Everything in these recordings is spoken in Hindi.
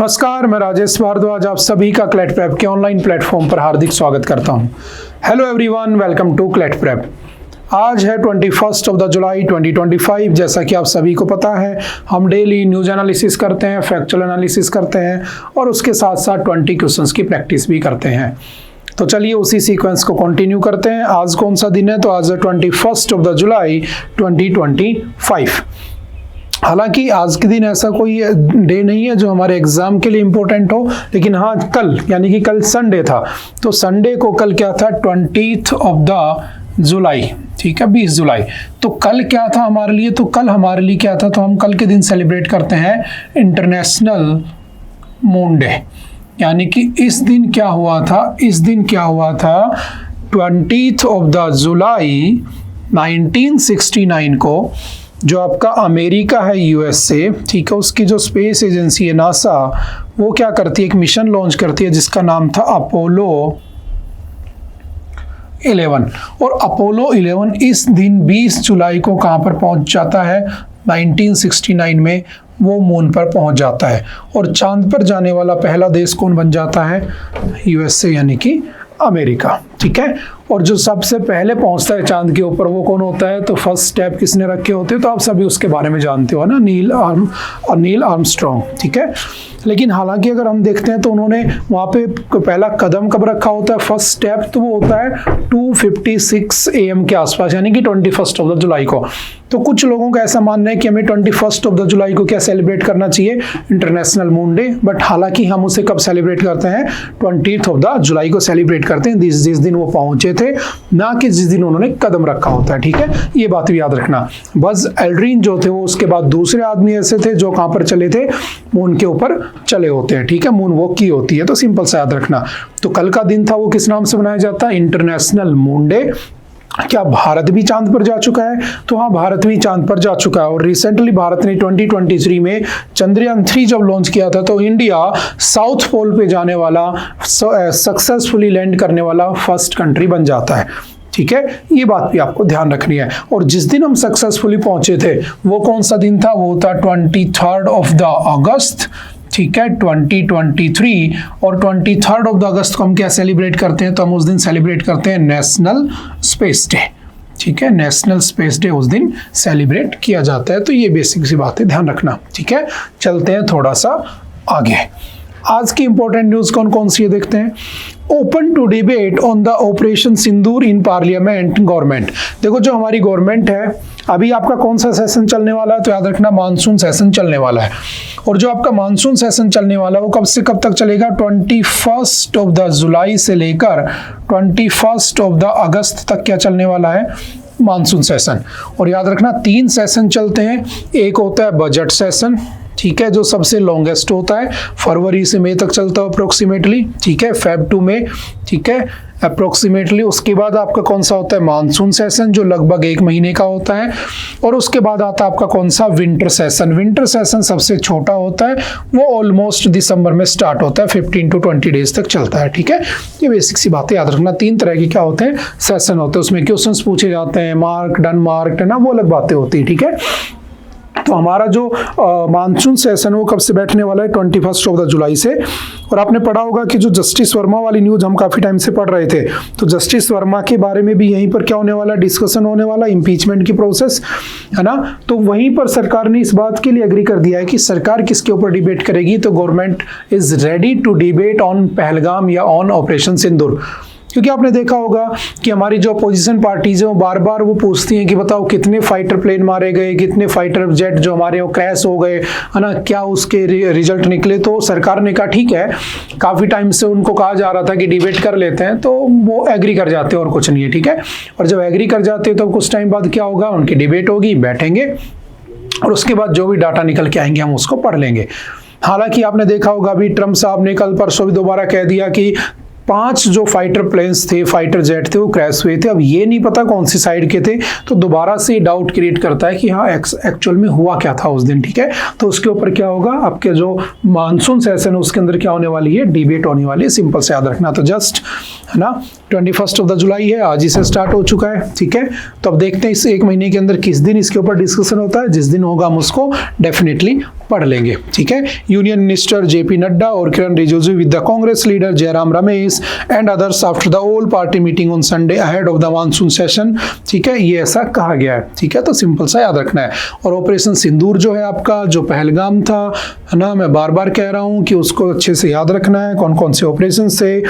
नमस्कार, मैं राजेश भारद्वाज आप सभी का क्लैट प्रेप के ऑनलाइन प्लेटफॉर्म पर हार्दिक स्वागत करता हूं। Hello everyone, welcome to CLAT prep. आज है 21 जुलाई 2025। जैसा कि आप सभी को पता है, हम डेली न्यूज़ एनालिसिस करते हैं, फैक्चुअल एनालिसिस करते हैं और उसके साथ साथ 20 क्वेश्चंस की प्रैक्टिस भी करते हैं। तो चलिए उसी सीक्वेंस को कंटिन्यू करते हैं। आज कौन सा दिन है? तो आज है 21 जुलाई 2025। हालांकि आज के दिन ऐसा कोई डे नहीं है जो हमारे एग्जाम के लिए इम्पोर्टेंट हो, लेकिन हाँ, कल यानी कि कल संडे था, तो संडे को कल क्या था? 20 जुलाई, ठीक है, 20 जुलाई। तो कल क्या था हमारे लिए? तो कल हमारे लिए क्या था? तो हम कल के दिन सेलिब्रेट करते हैं इंटरनेशनल मून डे। यानी कि इस दिन क्या हुआ था? इस दिन क्या हुआ था? 20 जुलाई 1969 को जो आपका अमेरिका है, यूएसए, ठीक है, उसकी जो स्पेस एजेंसी है नासा, वो क्या करती है? एक मिशन लॉन्च करती है जिसका नाम था अपोलो 11। और अपोलो 11 इस दिन 20 जुलाई को कहाँ पर पहुंच जाता है? 1969 में वो मून पर पहुंच जाता है। और चांद पर जाने वाला पहला देश कौन बन जाता है? यूएसए यानी कि अमेरिका, ठीक है। और जो सबसे पहले पहुंचता है चांद के ऊपर वो कौन होता है? तो फर्स्ट स्टेप किसने रखे होते हैं? तो आप सभी उसके बारे में जानते हो ना, नील आर्मस्ट्रॉन्ग, ठीक है। लेकिन हालांकि अगर हम देखते हैं तो उन्होंने वहाँ पे पहला कदम कब रखा होता है? फर्स्ट स्टेप तो वो होता है 2:56 AM के आसपास, यानी कि 21 जुलाई को। तो कुछ लोगों का ऐसा मानना है कि हमें 21 जुलाई को क्या सेलिब्रेट करना चाहिए? International moon day. बट हालांकि हम उसे कब सेलिब्रेट करते हैं? 20 जुलाई को सेलिब्रेट करते हैं, जिस दिन वो पहुंचे थे, ना कि जिस दिन उन्होंने कदम रखा होता है, ठीक है। ये बात भी याद रखना। बस एल्ड्रिन जो थे वो उसके बाद दूसरे आदमी ऐसे थे जो कहां पर चले थे? मून के ऊपर चले होते हैं, ठीक है, मून वॉक की होती है। तो सिंपल सा याद रखना। तो कल का दिन था वो किस नाम से मनाया जाता है? International moon day. क्या भारत भी चांद पर जा चुका है? तो हाँ, भारत भी चांद पर जा चुका है। और रिसेंटली भारत ने 2023 में चंद्रयान 3 जब लॉन्च किया था, तो इंडिया साउथ पोल पे जाने वाला, सक्सेसफुली लैंड करने वाला फर्स्ट कंट्री बन जाता है, ठीक है। ये बात भी आपको ध्यान रखनी है। और जिस दिन हम सक्सेसफुली पहुंचे थे वो कौन सा दिन था? वो था 23 अगस्त, ठीक है, 2023। और 23 अगस्त को हम क्या सेलिब्रेट करते हैं? तो हम उस दिन सेलिब्रेट करते हैं नेशनल स्पेस डे, ठीक है। नेशनल स्पेस डे उस दिन सेलिब्रेट किया जाता है। तो ये बेसिक सी बात है, ध्यान रखना, ठीक है। चलते हैं थोड़ा सा आगे। आज की इंपॉर्टेंट न्यूज कौन कौन सी है देखते हैं। Open to debate on the operation Sindoor in parliament government. देखो, जो हमारी गवर्नमेंट है, अभी आपका कौन सा सेशन चलने वाला है? तो याद रखना, मानसून सेशन चलने वाला है। और जो आपका मानसून सेशन चलने वाला है वो कब से कब तक चलेगा? 21 जुलाई से लेकर 21 अगस्त तक क्या चलने वाला है? Monsoon session. और याद रखना 3 सेशन चलते हैं। एक होता है बजट सेशन, ठीक है, जो सबसे लॉन्गेस्ट होता है, फरवरी से मई तक चलता है अप्रोक्सीमेटली, ठीक है, फेब टू मई, ठीक है, अप्रोक्सीमेटली। उसके बाद आपका कौन सा होता है? मानसून सेशन, जो लगभग 1 महीने का होता है। और उसके बाद आता है आपका कौन सा? Winter session. विंटर सेशन सबसे छोटा होता है, वो ऑलमोस्ट दिसंबर में स्टार्ट होता है, 15 to 20 डेज तक चलता है, ठीक है। ये बेसिक सी बातें याद रखना। 3 तरह के क्या होते हैं? सेशन होते हैं। उसमें क्वेश्चंस पूछे जाते हैं, मार्क डन मार्क, है ना, वो अलग बातें होती है, ठीक है। तो हमारा जो मानसून सेशन वो कब से बैठने वाला है? 21 जुलाई से। और आपने पढ़ा होगा कि जो जस्टिस वर्मा वाली न्यूज हम काफी टाइम से पढ़ रहे थे, तो जस्टिस वर्मा के बारे में भी यहीं पर क्या होने वाला? डिस्कशन होने वाला, इम्पीचमेंट की प्रोसेस, है ना। तो वहीं पर सरकार ने इस बात के लिए एग्री कर दिया है कि सरकार किसके ऊपर डिबेट करेगी? तो government is ready to debate on Pahalgam या ऑन ऑपरेशन सिंदूर। क्योंकि आपने देखा होगा कि हमारी जो अपोजिशन पार्टीज हैं वो बार बार वो पूछती हैं कि बताओ कितने फाइटर प्लेन मारे गए, कितने फाइटर जेट जो हमारे वो क्रैश हो गए, है ना, क्या उसके रिजल्ट निकले। तो सरकार ने कहा ठीक है, काफ़ी टाइम से उनको कहा जा रहा था कि डिबेट कर लेते हैं, तो वो एग्री कर जाते हैं और कुछ नहीं है, ठीक है। और जब एग्री कर जाते हैं तो कुछ टाइम बाद क्या होगा? उनकी डिबेट होगी, बैठेंगे और उसके बाद जो भी डाटा निकल के आएंगे हम उसको पढ़ लेंगे। हालांकि आपने देखा होगा अभी ट्रम्प साहब ने कल परसों भी दोबारा कह दिया कि 5 जो फाइटर प्लेन्स थे, फाइटर जेट थे, वो क्रैश हुए थे। अब ये नहीं पता कौन सी साइड के थे, तो दोबारा से डाउट क्रिएट करता है कि हाँ एक्चुअल में हुआ क्या था उस दिन, ठीक है। तो उसके ऊपर क्या होगा, आपके जो मानसून सेशन है उसके अंदर क्या होने वाली है, डिबेट होने वाली है। सिंपल से याद रखना। तो जस्ट है ना 21 जुलाई है, आज ही से स्टार्ट हो चुका है, ठीक है। तो अब देखते हैं इस एक महीने के अंदर किस दिन इसके ऊपर डिस्कशन होता है। जिस दिन होगा हम उसको डेफिनेटली पढ़ लेंगे, ठीक है। यूनियन मिनिस्टर जेपी नड्डा और Kiran Rijiju with the Congress leader Jairam Ramesh and others after the all party meeting on Sunday ahead of the monsoon session, ठीक है। ये ऐसा कहा गया है, ठीक है। तो सिंपल सा याद रखना है। और ऑपरेशन सिंदूर जो है आपका, जो पहलगाम था, है ना, मैं बार बार कह रहा हूं कि उसको अच्छे से याद रखना है, कौन कौन से ऑपरेशन से।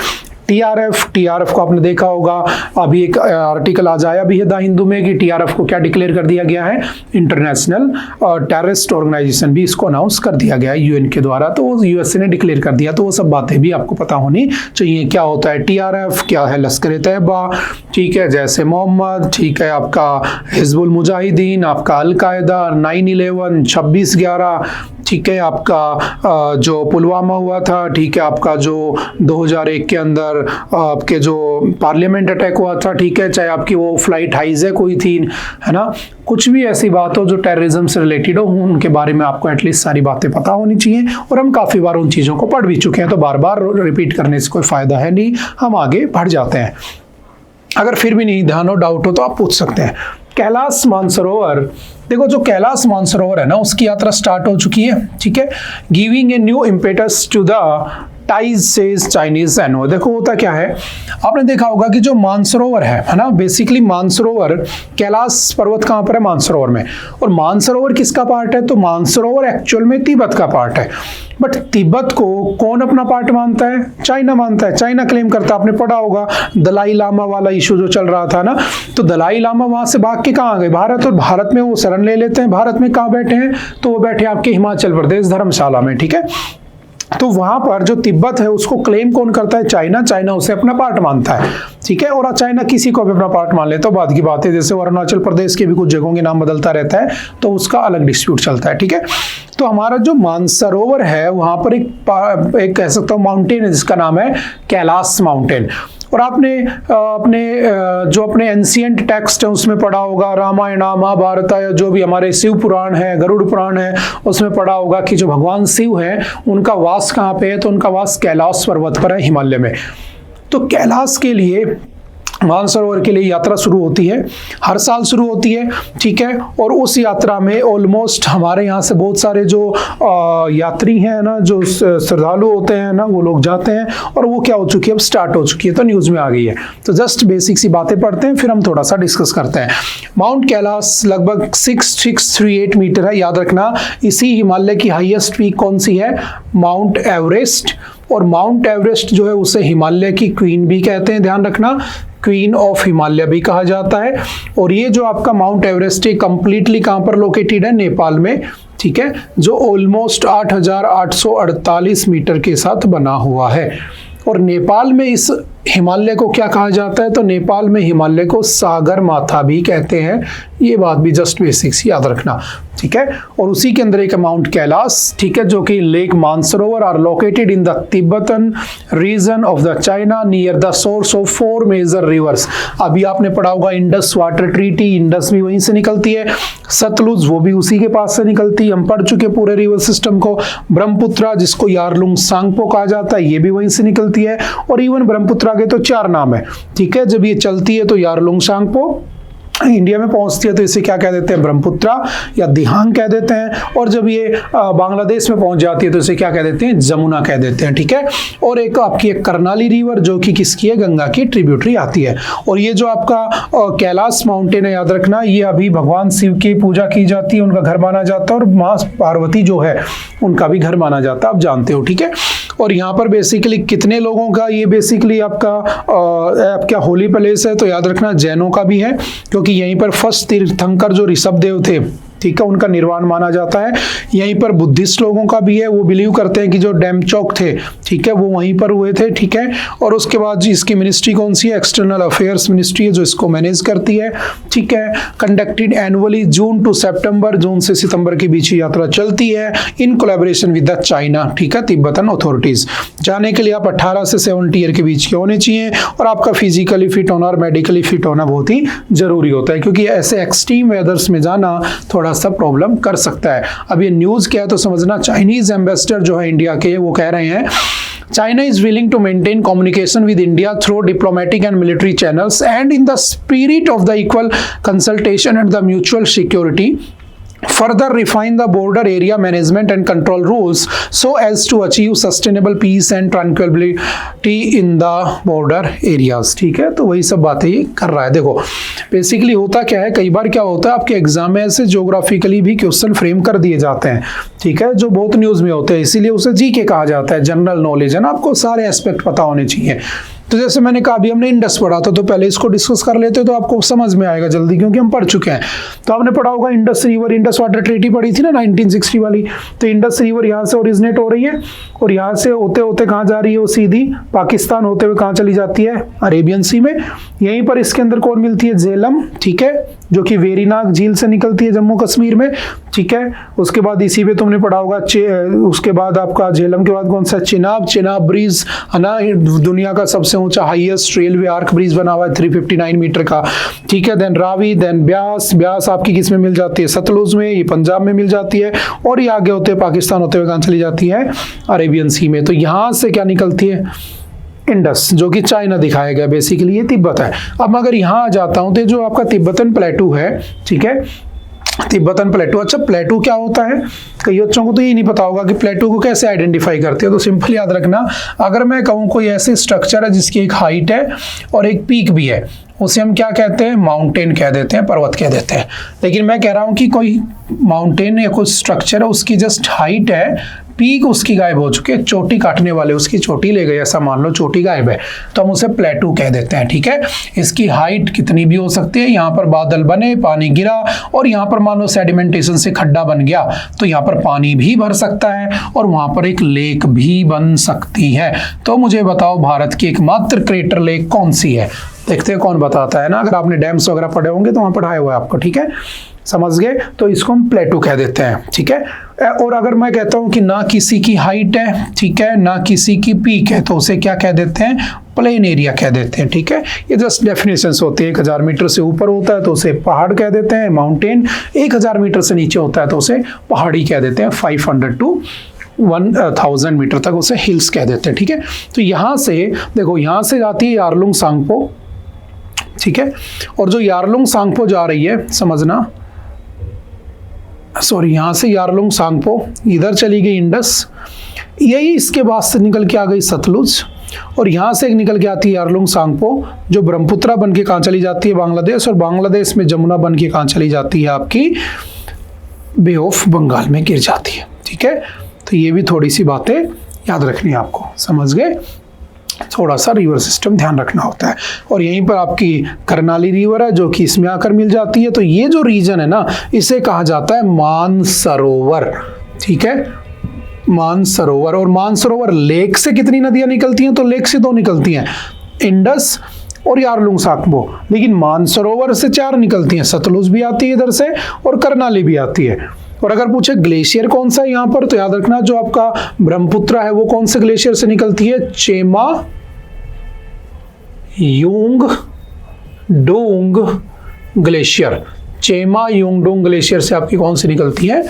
टीआरएफ को आपने देखा होगा, अभी एक आर्टिकल आज आया भी है द हिंदू में कि टीआरएफ को क्या डिक्लेयर कर दिया गया है, इंटरनेशनल टेररिस्ट ऑर्गेनाइजेशन भी इसको अनाउंस कर दिया गया है यूएन के द्वारा। तो वो यूएसए ने डिक्लेयर कर दिया। तो वो सब बातें भी आपको पता होनी चाहिए, क्या होता है टीआरएफ, क्या है लश्कर तैयबा, ठीक है, जैसे मोहम्मद, ठीक है, आपका हिजबुल मुजाहिदीन, आपका अल कायदा, 9/11, 26/11, ठीक है, आपका जो पुलवामा हुआ था, ठीक है, आपका जो 2001 के अंदर आपके जो पार्लियामेंट अटैक हुआ था, ठीक है, चाहे आपकी वो फ्लाइट हाइजैक हुई थी, है ना, कुछ भी ऐसी बात हो जो टेररिज्म से रिलेटेड हो, उनके बारे में आपको एटलीस्ट सारी बातें पता होनी चाहिए। और हम काफ़ी बार उन चीज़ों को पढ़ भी चुके हैं, तो बार बार रिपीट करने से कोई फ़ायदा है नहीं, हम आगे बढ़ जाते हैं। अगर फिर भी नहीं ध्यान हो, डाउट हो, तो आप पूछ सकते हैं। कैलाश मानसरोवर, देखो जो कैलाश मानसरोवर है ना, उसकी यात्रा स्टार्ट हो चुकी है, ठीक है। Giving a new impetus to the ties says Chinese envoy. देखो होता क्या है, आपने देखा होगा कि जो मानसरोवर है ना, बेसिकली मानसरोवर, कैलाश पर्वत कहाँ पर है, मानसरोवर में। और मानसरोवर किसका पार्ट है, तो मानसरोवर एक्चुअल में तिब्बत का पार्ट है। बट तिब्बत को कौन अपना पार्ट मानता है, चाइना मानता है, चाइना क्लेम करता है। आपने पढ़ा होगा दलाई लामा वाला इशू जो चल रहा था ना, तो दलाई लामा वहां से भाग के कहाँ आ गए, भारत, और भारत में वो शरण ले लेते हैं। भारत में कहाँ बैठे हैं, तो वो बैठे आपके हिमाचल प्रदेश धर्मशाला में, ठीक है। तो वहां पर जो तिब्बत है उसको क्लेम कौन करता है, चाइना। चाइना उसे अपना पार्ट मानता है, ठीक है। और चाइना किसी को भी अपना पार्ट मान ले तो बाद की बात है, जैसे अरुणाचल प्रदेश के भी कुछ जगहों के नाम बदलता रहता है, तो उसका अलग डिस्प्यूट चलता है, ठीक है। तो हमारा जो मानसरोवर है वहां पर एक कह सकता हूँ माउंटेन है जिसका नाम है कैलाश माउंटेन। और आपने अपने एंशिएंट टेक्स्ट है उसमें पढ़ा होगा, रामायण, महाभारत या जो भी हमारे शिव पुराण है, गरुड़ पुराण है, उसमें पढ़ा होगा कि जो भगवान शिव हैं उनका वास कहाँ पे है, तो उनका वास कैलाश पर्वत पर है, हिमालय में। तो कैलाश के लिए, मानसरोवर के लिए यात्रा शुरू होती है, हर साल शुरू होती है, ठीक है। और उस यात्रा में ऑलमोस्ट हमारे यहाँ से बहुत सारे जो यात्री हैं ना, जो श्रद्धालु होते हैं ना, वो लोग जाते हैं। और वो क्या हो चुकी है, अब स्टार्ट हो चुकी है, तो न्यूज़ में आ गई है। तो जस्ट बेसिक सी बातें पढ़ते हैं, फिर हम थोड़ा सा डिस्कस करते हैं। माउंट कैलाश लगभग 6638 मीटर है, याद रखना। इसी हिमालय की हाईएस्ट पीक कौन सी है, माउंट एवरेस्ट। और माउंट एवरेस्ट जो है उसे हिमालय की क्वीन भी कहते हैं, ध्यान रखना, क्वीन ऑफ हिमालय भी कहा जाता है। और ये जो आपका माउंट एवरेस्ट है कंप्लीटली कहाँ पर लोकेटेड है, नेपाल में, ठीक है, जो ऑलमोस्ट 8848 मीटर के साथ बना हुआ है। और नेपाल में इस हिमालय को क्या कहा जाता है, तो नेपाल में हिमालय को सागर माथा भी कहते हैं। ये बात भी जस्ट बेसिक्स याद रखना, ठीक है। और उसी के अंदर एक माउंट कैलाश, ठीक है, जो कि lake Mansarovar are located in the Tibetan region of the China near the source of 4 major rivers. अभी आपने पढ़ा होगा इंडस वाटर ट्रीटी, इंडस भी वहीं से निकलती है, सतलुज वो भी उसी के पास से निकलती है, हम पढ़ चुके पूरे रिवर सिस्टम को। ब्रह्मपुत्रा जिसको यारलुंग सांगपो कहा जाता है, ये भी वहीं से निकलती है। और इवन ब्रह्मपुत्रा के तो 4 नाम है, ठीक है। जब ये चलती है तो यारलुंग सांगपो, इंडिया में पहुंचती है तो इसे क्या कह देते हैं, ब्रह्मपुत्रा या दिहांग कह देते हैं। और जब ये बांग्लादेश में पहुंच जाती है तो इसे क्या कह देते हैं, जमुना कह देते हैं, ठीक है। और एक आपकी एक करनाली रिवर जो कि किसकी है, गंगा की ट्रिब्यूटरी आती है। और ये जो आपका कैलाश माउंटेन है, याद रखना, ये अभी भगवान शिव की पूजा की जाती है, उनका घर माना जाता है। और माँ पार्वती जो है उनका भी घर माना जाता है, आप जानते हो, ठीक है। और यहाँ पर बेसिकली कितने लोगों का, ये बेसिकली आपका होली प्लेस है, तो याद रखना जैनों का भी है, क्योंकि यहीं पर फर्स्ट तीर्थंकर जो ऋषभ देव थे ठीक है, उनका निर्वाण माना जाता है। यहीं पर बुद्धिस्ट लोगों का भी है, वो बिलीव करते हैं कि जो डेमचोक थे, ठीक है, वो वहीं पर हुए थे। ठीक है, और उसके बाद जी इसकी मिनिस्ट्री कौन सी है? एक्सटर्नल अफेयर्स मिनिस्ट्री है जो इसको मैनेज करती है। ठीक है, कंडक्टेड एनुअली जून टू सितंबर, जून से सितंबर के बीच यात्रा चलती है in collaboration with the China, ठीक है, तिब्बतन अथॉरिटीज। जाने के लिए आप 18 से 70 ईयर के बीच के होने चाहिए और आपका फिजिकली फिट होना और मेडिकली फिट होना बहुत ही जरूरी होता है, क्योंकि ऐसे एक्सट्रीम वेदर्स में जाना थोड़ा सा प्रॉब्लम कर सकता है। अब ये न्यूज क्या है तो समझना, चाइनीज एम्बेसडर जो है इंडिया के, वो कह रहे हैं China is willing to maintain communication with India through diplomatic and military channels and in the spirit of the equal consultation and the mutual security. Further refine the border area management and control rules so as to achieve sustainable peace and tranquility in the border areas। ठीक है, तो वही सब बातें ये कर रहा है। देखो बेसिकली होता क्या है, कई बार क्या होता है आपके एग्जाम में ऐसे ज्योग्राफिकली भी क्वेश्चन फ्रेम कर दिए जाते हैं, ठीक है, जो बहुत न्यूज में होते हैं, इसीलिए उसे जीके कहा जाता है, जनरल नॉलेज है ना, आपको सारे एस्पेक्ट पता होने चाहिए। तो जैसे मैंने कहा अभी हमने इंडस पढ़ा था, तो पहले इसको डिस्कस कर लेते तो आपको समझ में आएगा जल्दी, क्योंकि हम पढ़ चुके हैं। तो आपने पढ़ा होगा Indus river, Indus water treaty पढ़ी थी ना 1960 वाली। तो इंडस रिवर यहाँ से ओरिजिनेट हो रही है और यहाँ से होते होते कहाँ जा रही है, वो सीधी पाकिस्तान होते हुए कहाँ चली जाती है, अरेबियन सी में। यहीं पर इसके अंदर कौन मिलती है, झेलम, ठीक है, जो कि वेरीनाग झील से निकलती है जम्मू कश्मीर में। ठीक है, उसके बाद इसी पे तुमने पढ़ा होगा उसके बाद आपका झेलम के बाद कौन सा, चिनाब, चिनाब ब्रिज है ना, दुनिया का सबसे ऊंचा हाईएस्ट रेलवे आर्क ब्रिज बना हुआ है 359 मीटर का। ठीक है, देन रावी, देन ब्यास, ब्यास आपकी किस में मिल जाती है, सतलुज में, ये पंजाब में मिल जाती है, और ये आगे होते हुए पाकिस्तान होते हुए कहाँ चली जाती है, अरेबियन सी में। तो यहाँ से क्या निकलती है, इंडस, जो कि चाइना दिखाया गया, बेसिकली ये तिब्बत है। अब अगर यहाँ आ जाता हूँ तो जो आपका तिब्बतन प्लेटू है, ठीक है, तिब्बतन प्लेटू। अच्छा प्लेटू क्या होता है, कई बच्चों को तो ये नहीं पता होगा कि प्लेटू को कैसे आइडेंटिफाई करते हैं। तो सिंपल याद रखना, अगर मैं कहूँ कोई ऐसे स्ट्रक्चर है जिसकी एक हाइट है और एक पीक भी है, उसे हम क्या कहते हैं, माउंटेन कह देते हैं, पर्वत कह देते हैं। लेकिन मैं कह रहा हूँ कि कोई माउंटेन या कोई स्ट्रक्चर है, उसकी जस्ट हाइट है, पीक उसकी गायब हो चुकी है, चोटी काटने वाले उसकी चोटी ले गए, ऐसा मान लो चोटी गायब है, तो हम उसे प्लेटू कह देते हैं। ठीक है, इसकी हाइट कितनी भी हो सकती है, यहाँ पर बादल बने, पानी गिरा, और यहाँ पर मान लो सेडिमेंटेशन से खड्डा बन गया, तो यहाँ पर पानी भी भर सकता है और वहाँ पर एक लेक भी बन सकती है। तो मुझे बताओ भारत की एकमात्र क्रेटर लेक कौन सी है, देखते हैं कौन बताता है ना। अगर आपने डैम्स वगैरह पढ़े होंगे तो वहाँ पढ़ाया हुआ है आपको, ठीक है, समझ गए। तो इसको हम प्लेटू कह देते हैं, ठीक है। और अगर मैं कहता हूं कि ना किसी की हाइट है, ठीक है, ना किसी की पीक है, तो उसे क्या कह देते हैं, प्लेन एरिया कह देते हैं। ठीक है, ये जस्ट डेफिनेशंस होती है। 1000 मीटर से ऊपर होता है तो उसे पहाड़ कह देते हैं, माउंटेन। 1000 मीटर से नीचे होता है तो उसे पहाड़ी कह देते हैं। 500 to 1000 मीटर तक उसे हिल्स कह देते हैं। ठीक है, तो यहाँ से देखो, यहाँ से जाती है यारलुंग सांगपो, ठीक है, और जो यारलुंग सांगपो जा रही है, समझना, सॉरी, यहाँ से यारलुंग सांगपो, इधर चली गई इंडस, यही इसके बाद से निकल के आ गई सतलुज, और यहाँ से निकल के आती है यारलुंग सांगपो, जो ब्रह्मपुत्रा बन के कहाँ चली जाती है, बांग्लादेश, और बांग्लादेश में जमुना बन के कहाँ चली जाती है, आपकी बे ऑफ बंगाल में गिर जाती है। ठीक है, तो ये भी थोड़ी सी बातें याद रखनी है आपको, समझ गए। थोड़ा सा रिवर सिस्टम ध्यान रखना होता है। और यहीं पर आपकी करनाली रिवर है जो कि इसमें आकर मिल जाती है। तो ये जो रीजन है ना, इसे कहा जाता है मानसरोवर। ठीक है, मानसरोवर। और मानसरोवर लेक से कितनी नदियां निकलती हैं, तो लेक से 2 निकलती हैं, इंडस और यारलुंग सांगपो। लेकिन मानसरोवर से 4 निकलती हैं, सतलुज भी आती है इधर से और करनाली भी आती है। और अगर पूछे ग्लेशियर कौन सा है यहाँ पर, तो याद रखना जो आपका ब्रह्मपुत्रा है वो कौन से ग्लेशियर से निकलती है, Chema Jung Dong glacier. Chema युंगडोंग glacier से आपकी कौन सी निकलती है,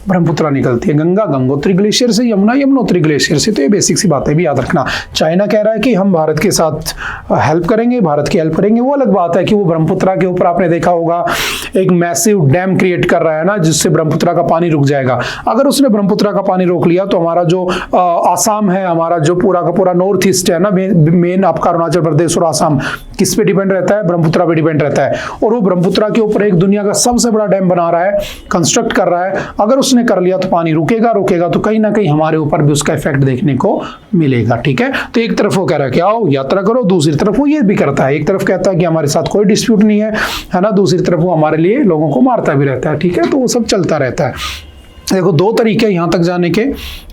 ब्रह्मपुत्रा निकलती है। गंगा गंगोत्री ग्लेशियर से, यमुना यमुनोत्री ग्लेशियर से। तो ये बेसिक सी बातें भी याद रखना। चाइना कह रहा है कि हम भारत के साथ हेल्प करेंगे, भारत की हेल्प करेंगे। वो अलग बात है कि वो ब्रह्मपुत्रा के ऊपर आपने देखा होगा एक मैसिव डैम क्रिएट कर रहा है ना, जिससे ब्रह्मपुत्रा का पानी रुक जाएगा। अगर उसने ब्रह्मपुत्रा का पानी रोक लिया तो हमारा जो आसाम है, हमारा जो पूरा का पूरा नॉर्थ ईस्ट है ना, मेन आपका अरुणाचल प्रदेश और आसाम किस पे डिपेंड रहता है, ब्रह्मपुत्रा पे डिपेंड रहता है। और वो ब्रह्मपुत्रा के ऊपर एक दुनिया का सबसे बड़ा डैम बना रहा है, कंस्ट्रक्ट कर रहा है। अगर उसने उसने कर लिया तो पानी रुकेगा तो कहीं ना कहीं हमारे ऊपर भी उसका इफेक्ट देखने को मिलेगा। ठीक है, तो एक तरफ वो कह रहा है कि आओ यात्रा करो, दूसरी तरफ वो ये भी करता है, एक तरफ कहता है कि हमारे साथ कोई डिस्प्यूट नहीं है ना, दूसरी तरफ वो हमारे लिए लोगों को मारता भी रहता है। ठीक है, तो वो सब चलता रहता है। देखो दो तरीके यहाँ तक जाने के,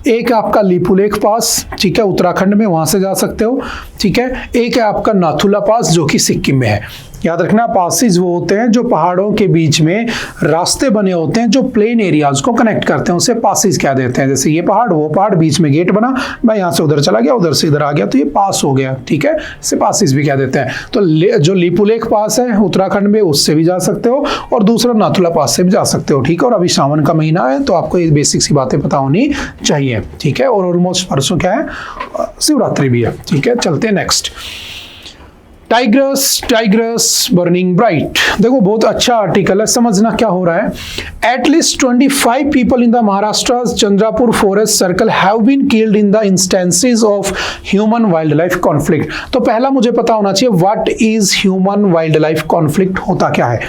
एक आपका लिपुलेख पास, ठीक है, उत्तराखंड में, वहां से जा सकते हो। ठीक है, एक है आपका नाथुला पास जो कि सिक्किम में है। याद रखना, पासिस वो होते हैं जो पहाड़ों के बीच में रास्ते बने होते हैं जो प्लेन एरियाज को कनेक्ट करते हैं, उसे पासिस कह देते हैं। जैसे ये पहाड़, वो पहाड़, बीच में गेट बना, मैं यहाँ से उधर चला गया, उधर से इधर आ गया, तो ये पास हो गया। ठीक है, इसे पासिस भी कह देते हैं। तो जो लिपुलेख पास है उत्तराखंड में, उससे भी जा सकते हो, और दूसरा नाथुला पास से भी जा सकते हो। ठीक है, और अभी सावन का महीना है तो आपको ये बेसिक सी बातें पता होनी चाहिए। ठीक है, और ऑलमोस्ट परसों क्या है, शिवरात्रि भी है। ठीक है, चलते हैं नेक्स्ट। Tigris burning bright. देखो बहुत अच्छा आर्टिकल है, समझना क्या हो रहा है। At least 25 people in the Maharashtra Chandrapur forest circle have been killed in the instances of human wild life conflict. तो पहला मुझे पता होना चाहिए what is human wild life conflict, होता क्या है।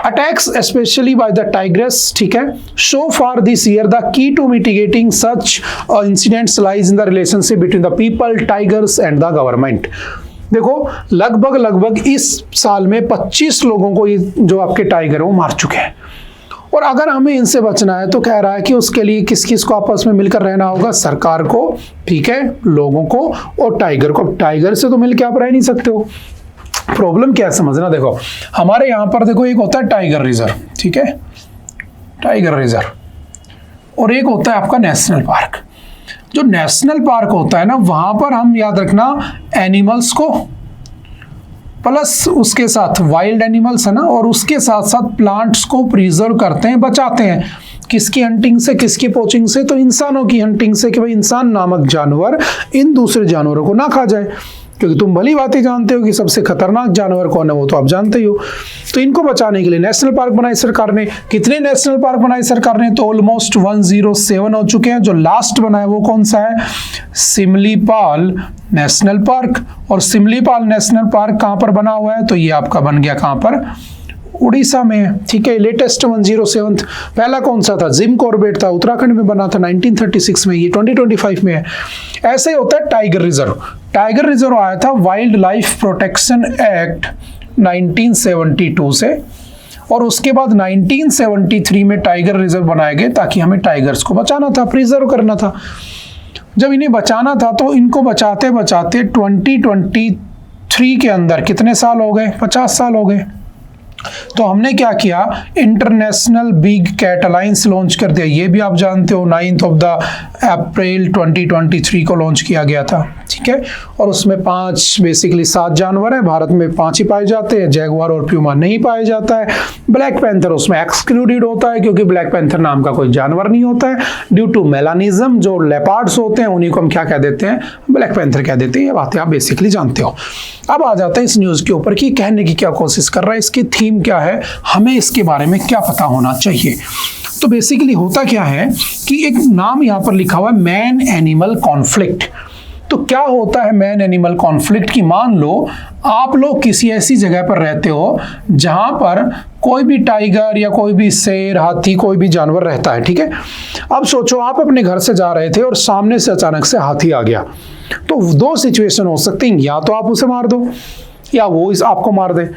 Attacks especially by the tigress, ठीक है, so far this year the key to mitigating such incidents lies in the relationship between the people, tigers and the government। देखो लगभग इस साल में 25 लोगों को ये जो आपके टाइगर वो मार चुके हैं, और अगर हमें इनसे बचना है तो कह रहा है कि उसके लिए किस किस को आपस में मिलकर रहना होगा, सरकार को, ठीक है, लोगों को और टाइगर को। टाइगर से तो मिलकर आप रह नहीं सकते हो। प्रॉब्लम क्या है समझना, देखो हमारे यहाँ पर देखो एक होता है टाइगर रिजर्व, ठीक है, टाइगर रिजर्व, और एक होता है आपका नेशनल पार्क। जो नेशनल पार्क होता है ना, वहां पर हम याद रखना एनिमल्स को प्लस उसके साथ वाइल्ड एनिमल्स है ना, और उसके साथ साथ प्लांट्स को प्रिजर्व करते हैं, बचाते हैं। किसकी हंटिंग से, किसकी पोचिंग से, तो इंसानों की हंटिंग से, कि भाई इंसान नामक जानवर इन दूसरे जानवरों को ना खा जाए, क्योंकि तुम भली बात ही जानते हो कि सबसे खतरनाक जानवर कौन है, वो तो आप जानते ही हो। तो इनको बचाने के लिए नेशनल पार्क बनाए सरकार ने। कितने नेशनल पार्क बनाए सरकार ने, तो ऑलमोस्ट 107 हो चुके हैं। जो लास्ट बना है वो कौन सा है, सिमलीपाल नेशनल पार्क। और सिमलीपाल नेशनल पार्क कहाँ पर बना हुआ है, तो ये आपका बन गया कहाँ पर, उड़ीसा में। ठीक है, लेटेस्ट 107। पहला कौन सा था, जिम कॉर्बेट था, उत्तराखंड में बना था 1936 में, ये 2025 में है। ऐसे ही होता है टाइगर रिजर्व। टाइगर रिजर्व आया था वाइल्ड लाइफ प्रोटेक्शन एक्ट 1972 से, और उसके बाद 1973 में टाइगर रिजर्व बनाए गए ताकि हमें टाइगर्स को बचाना था, प्रिजर्व करना था। जब इन्हें बचाना था तो इनको बचाते बचाते 2023 के अंदर कितने साल हो गए, 50 साल हो गए। तो हमने क्या किया, international big cat alliance launch कर दिया। ये भी आप जानते हो 9 अप्रैल 2023 को लॉन्च किया गया था। ठीक है, और उसमें 7 जानवर हैं। भारत में 5 ही पाए जाते हैं, जैगुआर और प्यूमा नहीं पाया जाता है। ब्लैक पैंथर उसमें एक्सक्लूडेड होता है, क्योंकि ब्लैक पैंथर नाम का कोई जानवर नहीं होता है ड्यू टू मेलानिज्म। जो लेपर्ड्स होते हैं उन्हीं को हम क्या कह देते हैं, ब्लैक पैंथर कह देते हैं। ये बातें आप बेसिकली जानते हो। अब आ जाते हैं इस न्यूज के ऊपर कि कहने की क्या कोशिश कर रहा है, इसकी थीम क्या है, हमें इसके बारे में क्या पता होना चाहिए। तो बेसिकली होता क्या है कि एक नाम यहाँ पर लिखा हुआ है, मैन एनिमल कॉन्फ्लिक्ट। तो क्या होता है मैन एनिमल कॉन्फ्लिक्ट की, मान लो आप लोग किसी ऐसी जगह पर रहते हो जहां पर कोई भी टाइगर या कोई भी शेर, हाथी, कोई भी जानवर रहता है। ठीक है, अब सोचो आप अपने घर से जा रहे थे और सामने से अचानक से हाथी आ गया। तो 2 सिचुएशन हो सकती हैं, या तो आप उसे मार दो या वो आपको मार दे।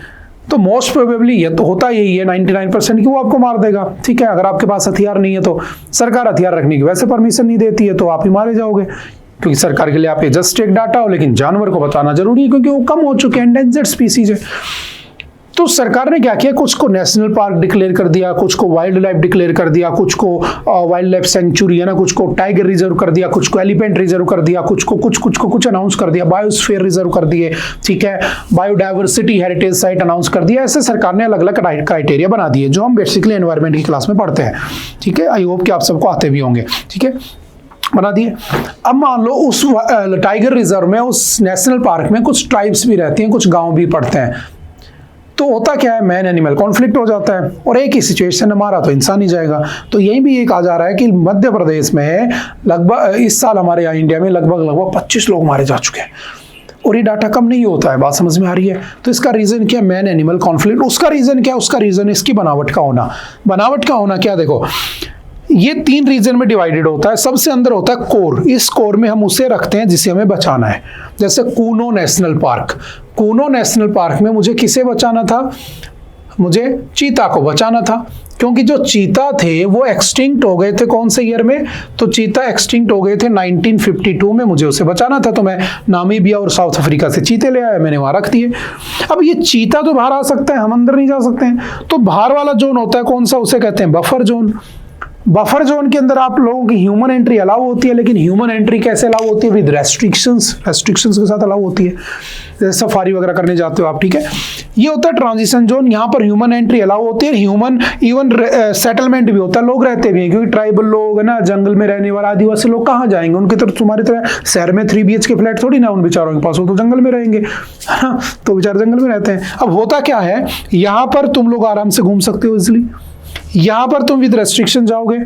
तो मोस्ट प्रोबेबली ये तो होता यही है 99% कि वो आपको मार देगा। ठीक है, अगर आपके पास हथियार नहीं है तो सरकार हथियार रखने की वैसे परमिशन नहीं देती है, तो आप ही मारे जाओगे, क्योंकि सरकार के लिए आप ये जस्ट एक डाटा हो, लेकिन जानवर को बताना जरूरी है क्योंकि वो कम हो चुके हैं, एंडेंजर्ड स्पीसीज है। तो सरकार ने क्या किया, कुछ को नेशनल पार्क डिक्लेयर कर दिया, कुछ को वाइल्ड लाइफ डिक्लेयर कर दिया, कुछ को वाइल्ड लाइफ सेंचुरी है ना, कुछ को टाइगर रिजर्व कर दिया, कुछ को एलिफेंट रिजर्व कर दिया, कुछ को कुछ अनाउंस कर दिया, बायोस्फीयर रिजर्व कर दिए। ठीक है, बायोडाइवर्सिटी हेरिटेज साइट अनाउंस कर दिया। ऐसे सरकार ने अलग अलग क्राइटेरिया बना दिए जो हम बेसिकली एनवायरमेंट की क्लास में पढ़ते हैं। ठीक है, आई होप कि आप सबको आते भी होंगे। ठीक है, बना दिए। अब मान लो उस टाइगर रिजर्व में, उस नेशनल पार्क में कुछ ट्राइब्स भी रहती हैं, कुछ गांव भी पड़ते हैं। तो होता क्या है, मैन एनिमल कॉन्फ्लिक्ट हो जाता है, और एक ही सिचुएशन हमारा तो इंसान ही जाएगा। तो यही भी एक आ जा रहा है कि मध्य प्रदेश में लगभग इस साल हमारे यहाँ इंडिया में लगभग 25 लोग मारे जा चुके हैं, और ये डाटा कम नहीं होता है। बात समझ में आ रही है। तो इसका रीजन क्या, मैन एनिमल कॉन्फ्लिक्ट। उसका रीजन क्या, उसका रीजन इसकी बनावट का होना। बनावट का होना क्या, देखो ये 3 रीजन में डिवाइडेड होता है। सबसे अंदर होता है कोर। इस कोर में हम उसे रखते हैं जिसे हमें बचाना है। जैसे Kuno national park, Kuno national park में मुझे किसे बचाना था? मुझे चीता को बचाना था, क्योंकि जो चीता थे वो एक्सटिंक्ट हो गए थे। कौन से ईयर में? तो चीता एक्सटिंक्ट हो गए थे 1952 में, मुझे उसे बचाना था। तो मैं नामीबिया और साउथ अफ्रीका से चीते ले आया, मैंने वहां रख दिए। अब ये चीता तो बाहर आ सकता है, हम अंदर नहीं जा सकते हैं। तो बाहर वाला जोन होता है कौन सा? उसे कहते हैं बफर जोन। बफर जोन के अंदर आप लोगों की ह्यूमन एंट्री अलाउ होती है, लेकिन ह्यूमन एंट्री कैसे अलाउ होती है? विद रेस्ट्रिक्शंस के साथ अलाउ होती है। जैसे सफारी वगैरह करने जाते हो आप, ठीक है। ये होता है ट्रांजिशन जोन, यहाँ पर ह्यूमन एंट्री अलाउ होती है। ह्यूमन इवन सेटलमेंट भी होता है, लोग रहते भी हैं, क्योंकि ट्राइबल लोग है ना, जंगल में रहने वाला आदिवासी लोग कहाँ जाएंगे? उनकी तरफ तुम्हारी तरह शहर में 3 BHK फ्लैट थोड़ी ना उन बेचारों के पास, वो तो जंगल में रहेंगे, है ना। तो बेचारे जंगल में रहते हैं। अब होता क्या है, यहाँ पर तुम लोग आराम से घूम सकते हो इजिली, यहां पर तुम विद रेस्ट्रिक्शन जाओगे,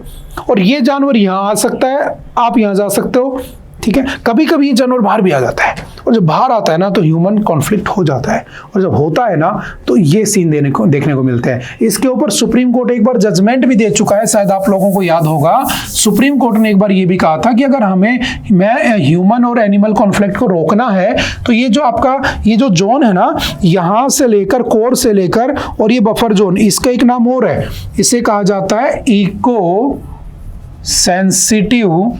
और ये जानवर यहां आ सकता है, आप यहां जा सकते हो, ठीक है। कभी कभी ये जानवर बाहर भी आ जाता है, और जब बाहर आता है ना तो ह्यूमन कॉन्फ्लिक्ट हो जाता है, और जब होता है ना तो ये सीन देखने को मिलते हैं। इसके ऊपर सुप्रीम कोर्ट एक बार जजमेंट भी दे चुका है, शायद आप लोगों को याद होगा। सुप्रीम कोर्ट ने एक बार ये भी कहा था कि अगर हमें ह्यूमन और एनिमल कॉन्फ्लिक्ट को रोकना है तो ये जो आपका ये जो जोन है ना, यहां से लेकर कोर से लेकर और ये बफर जोन, इसका एक नाम और है, इसे कहा जाता है इको सेंसिटिव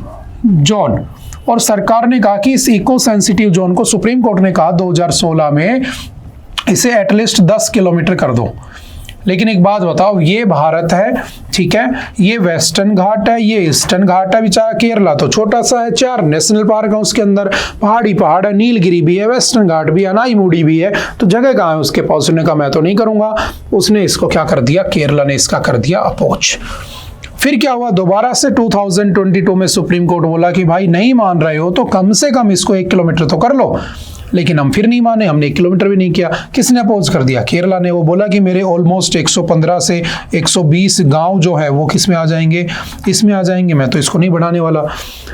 जोन। और सरकार ने कहा कि इस इको सेंसिटिव जोन को, सुप्रीम कोर्ट ने कहा 2016 में, इसे एटलीस्ट 10 किलोमीटर कर दो। लेकिन एक बात बताओ, ये भारत है, ठीक है, ये वेस्टर्न घाट है, ये ईस्टर्न घाट है, बेचारा केरला तो छोटा सा है, 4 नेशनल पार्क है उसके अंदर, पहाड़ है, नीलगिरी भी है, वेस्टर्न घाट भी है, नाईमुडी भी है, तो जगह कहाँ है उसके पास? उसने कहा मैं तो नहीं करूंगा। उसने इसको क्या कर दिया? केरला ने इसका कर दिया अपोज। फिर क्या हुआ? दोबारा से 2022 में सुप्रीम कोर्ट बोला कि भाई नहीं मान रहे हो तो कम से कम इसको 1 किलोमीटर तो कर लो। लेकिन हम फिर नहीं माने, हमने 1 किलोमीटर भी नहीं किया। किसने अपोज कर दिया? केरला ने। वो बोला कि मेरे ऑलमोस्ट 115 से 120 गांव जो है वो किस में आ जाएंगे? इसमें आ जाएंगे, मैं तो इसको नहीं बढ़ाने वाला।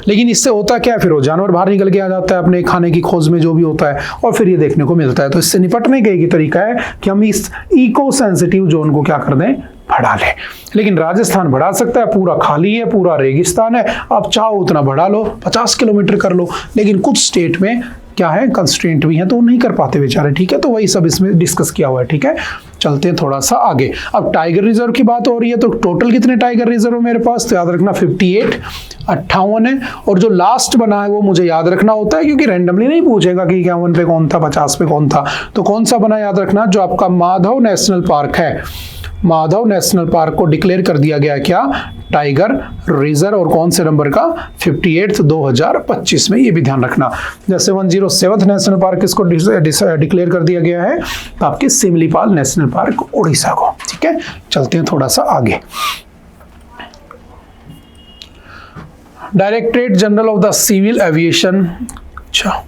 लेकिन इससे होता क्या? फिर वो जानवर बाहर निकल के आ जाता है अपने खाने की खोज में, जो भी होता है, और फिर ये देखने को मिलता है। तो इससे निपटने का एक तरीका है कि हम इस इको सेंसिटिव जोन को क्या कर दें? बढ़ा ले। लेकिन राजस्थान बढ़ा सकता है, पूरा खाली है, पूरा रेगिस्तान है, आप चाहो उतना बढ़ा लो, 50 किलोमीटर कर लो। लेकिन कुछ स्टेट में क्या है, कंस्ट्रेंट भी है, तो वो नहीं कर पाते बेचारे, ठीक है। तो वही सब इसमें डिस्कस किया हुआ है, ठीक है। चलते हैं थोड़ा सा आगे। अब टाइगर रिजर्व की बात हो रही है, तो टोटल कितने टाइगर रिजर्व है मेरे पास? तो याद रखना 58, 58 है। और जो लास्ट बना है वो मुझे याद रखना होता है, क्योंकि रैंडमली नहीं पूछेगा कि 51 पे कौन था, 50 पे कौन था। तो कौन सा बना याद रखना? जो आपका माधव नेशनल पार्क है, माधव नेशनल पार्क को डिक्लेयर कर दिया गया क्या? Tiger reserve. और कौन से नंबर का? 58 2025 में, ये भी ध्यान रखना। जैसे 107 नेशनल पार्क इसको डिक्लेयर कर दिया गया है, तो आपके सिमलीपाल नेशनल पार्क उड़ीसा को, ठीक है। चलते हैं थोड़ा सा आगे। Directorate general of the civil aviation, अच्छा,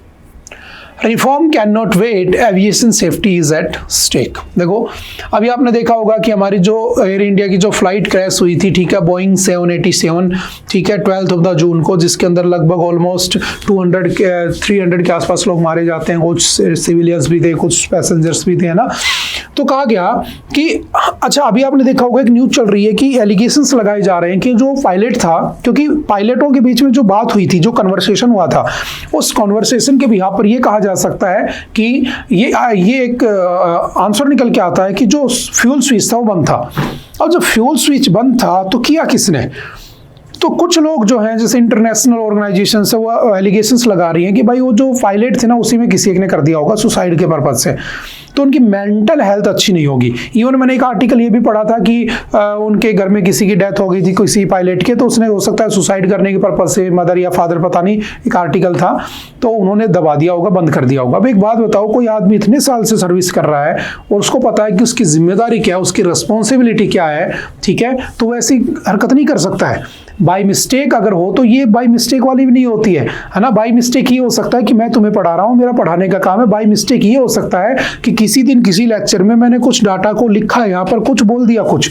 reform can not wait, aviation safety is at stake. देखो अभी आपने देखा होगा कि हमारी जो एयर इंडिया की जो फ्लाइट क्रैश हुई थी, ठीक है, बोइंग 787, ठीक है, 12 जून को, जिसके अंदर लगभग ऑलमोस्ट 300 के आसपास लोग मारे जाते हैं, कुछ सिविलियंस भी थे, कुछ पैसेंजर्स भी थे, है ना। तो कहा गया कि अच्छा, अभी आपने देखा होगा एक न्यूज चल रही है कि एलिगेशंस लगाए जा रहे हैं कि जो पायलट था, क्योंकि पायलटों के बीच में जो बात हुई थी, जो कन्वर्सेशन हुआ था, उस कन्वर्सेशन के बिहाफ पर यह कहा जा सकता है कि ये एक आंसर निकल के आता है कि जो फ्यूल स्विच था वो बंद था। और जब फ्यूल स्विच बंद था तो किया किसने? तो कुछ लोग जो हैं, जैसे इंटरनेशनल ऑर्गेनाइजेशन से, वो एलिगेशंस लगा रही हैं कि भाई वो जो पायलट थे ना, उसी में किसी एक ने कर दिया होगा सुसाइड के पर्पज से, तो उनकी मेंटल हेल्थ अच्छी नहीं होगी। इवन मैंने एक आर्टिकल ये भी पढ़ा था कि उनके घर में किसी की डेथ हो गई थी, किसी पायलट के, तो उसने हो सकता है सुसाइड करने के पर्पज से, मदर या फादर पता नहीं, एक आर्टिकल था, तो उन्होंने दबा दिया होगा, बंद कर दिया होगा। अब एक बात बताओ, कोई आदमी इतने साल से सर्विस कर रहा है और उसको पता है कि उसकी जिम्मेदारी क्या है, उसकी रिस्पॉन्सिबिलिटी क्या है, ठीक है, तो वो ऐसी हरकत नहीं कर सकता है। बाई मिस्टेक अगर हो तो ये बाई मिस्टेक वाली भी नहीं होती है ना। बाई मिस्टेक ये हो सकता है कि मैं तुम्हें पढ़ा रहा हूँ, मेरा पढ़ाने का काम है। बाई मिस्टेक ये हो सकता है कि किसी दिन किसी लेक्चर में मैंने कुछ डाटा को लिखा है, यहाँ पर कुछ बोल दिया, कुछ,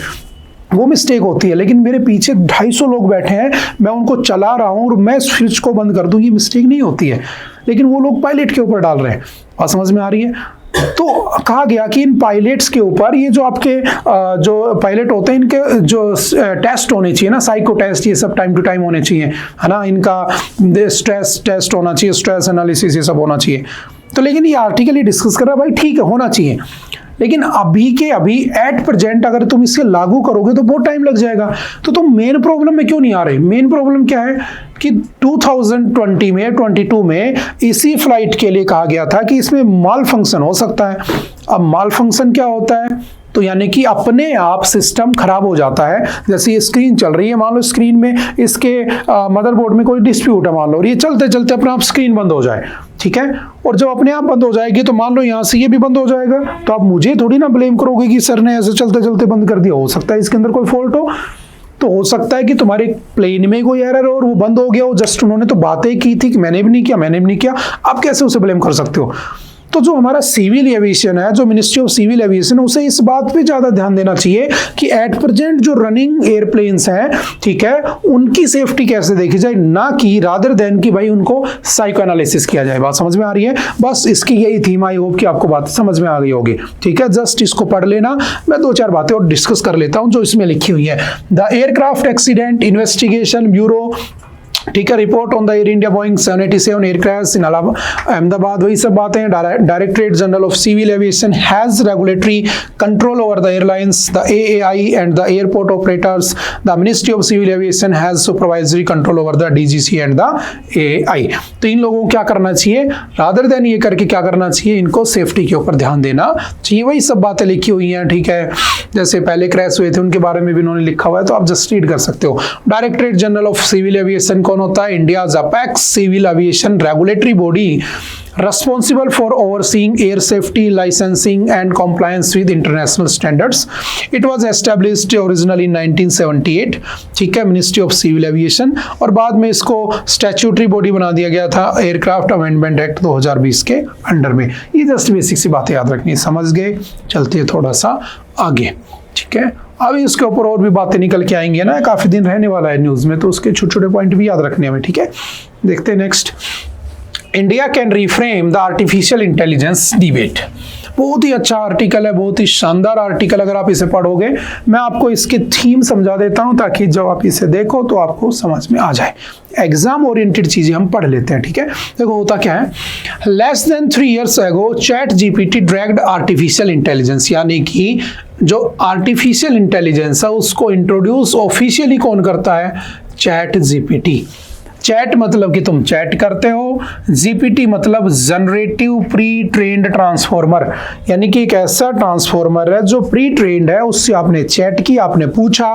वो मिस्टेक होती है। लेकिन मेरे पीछे 250 लोग बैठे हैं, मैं उनको चला रहा हूँ और मैं स्विच को बंद कर दूँ, ये मिस्टेक नहीं होती है। लेकिन वो लोग पायलट के ऊपर डाल रहे हैं। बात समझ में आ रही है? तो कहा गया कि इन पायलट्स के ऊपर ये जो आपके जो पायलट होते हैं इनके जो टेस्ट होने चाहिए ना, साइको टेस्ट, ये सब टाइम टू टाइम होने चाहिए, है ना, इनका स्ट्रेस टेस्ट होना चाहिए, स्ट्रेस एनालिसिस ये सब होना चाहिए। तो लेकिन ये आर्टिकल ही डिस्कस कर रहा है भाई ठीक है होना चाहिए, लेकिन अभी के अभी एट प्रेजेंट अगर तुम इसे लागू करोगे तो बहुत टाइम लग जाएगा। तो तुम मेन प्रॉब्लम में क्यों नहीं आ रहे? मेन प्रॉब्लम क्या है कि 2020 में 22 में इसी फ्लाइट के लिए कहा गया था कि इसमें माल फंक्शन हो सकता है। अब माल फंक्शन क्या होता है? तो यानी कि अपने आप सिस्टम खराब हो जाता है। जैसे ये स्क्रीन चल रही है, मान लो स्क्रीन में इसके मदरबोर्ड में कोई डिस्प्यूट है, मान लो, और ये चलते चलते अपने आप स्क्रीन बंद हो जाए, ठीक है, और जब अपने आप बंद हो जाएगी तो मान लो यहाँ से ये भी बंद हो जाएगा, तो आप मुझे थोड़ी ना ब्लेम करोगे कि सर ने ऐसे चलते चलते बंद कर दिया। हो सकता है इसके अंदर कोई फॉल्ट हो, तो हो सकता है कि तुम्हारे प्लेन में कोई एरर हो और वो बंद हो गया हो, जस्ट उन्होंने तो बातें की थी कि मैंने भी नहीं किया, मैंने भी नहीं किया, आप कैसे उसे ब्लेम कर सकते हो? तो जो हमारा सिविल एविएशन है, जो मिनिस्ट्री ऑफ सिविल एविएशन है, उसे इस बात पे ज़्यादा ध्यान देना चाहिए कि एट प्रेजेंट जो रनिंग एयरप्लेन्स हैं, ठीक है, उनकी सेफ्टी कैसे देखी जाए, ना कि रादर देन कि भाई उनको साइको एनालिसिस किया जाए। बात समझ में आ रही है? बस इसकी यही थीम, आई होप कि आपको बात समझ में आ गई होगी, ठीक है। जस्ट इसको पढ़ लेना, मैं दो चार बातें और डिस्कस कर लेता हूं जो इसमें लिखी हुई है। The aircraft accident investigation bureau, ठीक है, report on the Air India Boeing 787 air crash in Ahmedabad, वही सब बातें। Directorate general of civil aviation has regulatory control over the airlines, the AAI and the airport operators, the ministry of civil aviation has supervisory control over the DGC and the AAI. तो इन लोगों को क्या करना चाहिए? रादर देन ये करके क्या करना चाहिए? इनको सेफ्टी के ऊपर ध्यान देना चाहिए। वही सब बातें लिखी हुई हैं, ठीक है, जैसे पहले क्रैश हुए थे उनके बारे में भी इन्होंने लिखा हुआ है, तो आप जस्ट रीड कर सकते हो। Directorate general of civil aviation कौन होता है? India apex civil aviation regulatory body responsible for overseeing air safety, licensing and compliance with international standards. It was established originally in 1978, ठीक है, मिनिस्ट्री ऑफ सिविल एविएशन, और बाद में इसको स्टैट्यूटरी बॉडी बना दिया गया था एयरक्राफ्ट अमेंडमेंट एक्ट 2020 के अंडर में। ये जस्ट बेसिक सी बातें याद रखनी, समझ गए? चलते हैं थोड़ा सा आगे, ठीक है। अभी इसके ऊपर और भी बातें निकल के आएंगी ना, काफी दिन रहने वाला है न्यूज में, तो उसके छोटे छोटे पॉइंट भी याद रखने हमें, ठीक है। देखते हैं next. India can reframe the artificial intelligence debate. बहुत ही अच्छा आर्टिकल है, बहुत ही शानदार आर्टिकल। अगर आप इसे पढ़ोगे, मैं आपको इसके थीम समझा देता हूं ताकि जब आप इसे देखो तो आपको समझ में आ जाए। एग्जाम ओरिएंटेड चीजें हम पढ़ लेते हैं, ठीक है। देखो होता क्या है, less than 3 years ago chat GPT dragged artificial intelligence, यानी कि जो आर्टिफिशियल इंटेलिजेंस है उसको इंट्रोड्यूस ऑफिशियली कौन करता है? Chat GPT. चैट मतलब कि तुम चैट करते हो, जीपीटी मतलब जनरेटिव प्री ट्रेन्ड ट्रांसफॉर्मर, यानी कि एक ऐसा ट्रांसफॉर्मर है जो प्री ट्रेन्ड है, उससे आपने चैट की, आपने पूछा,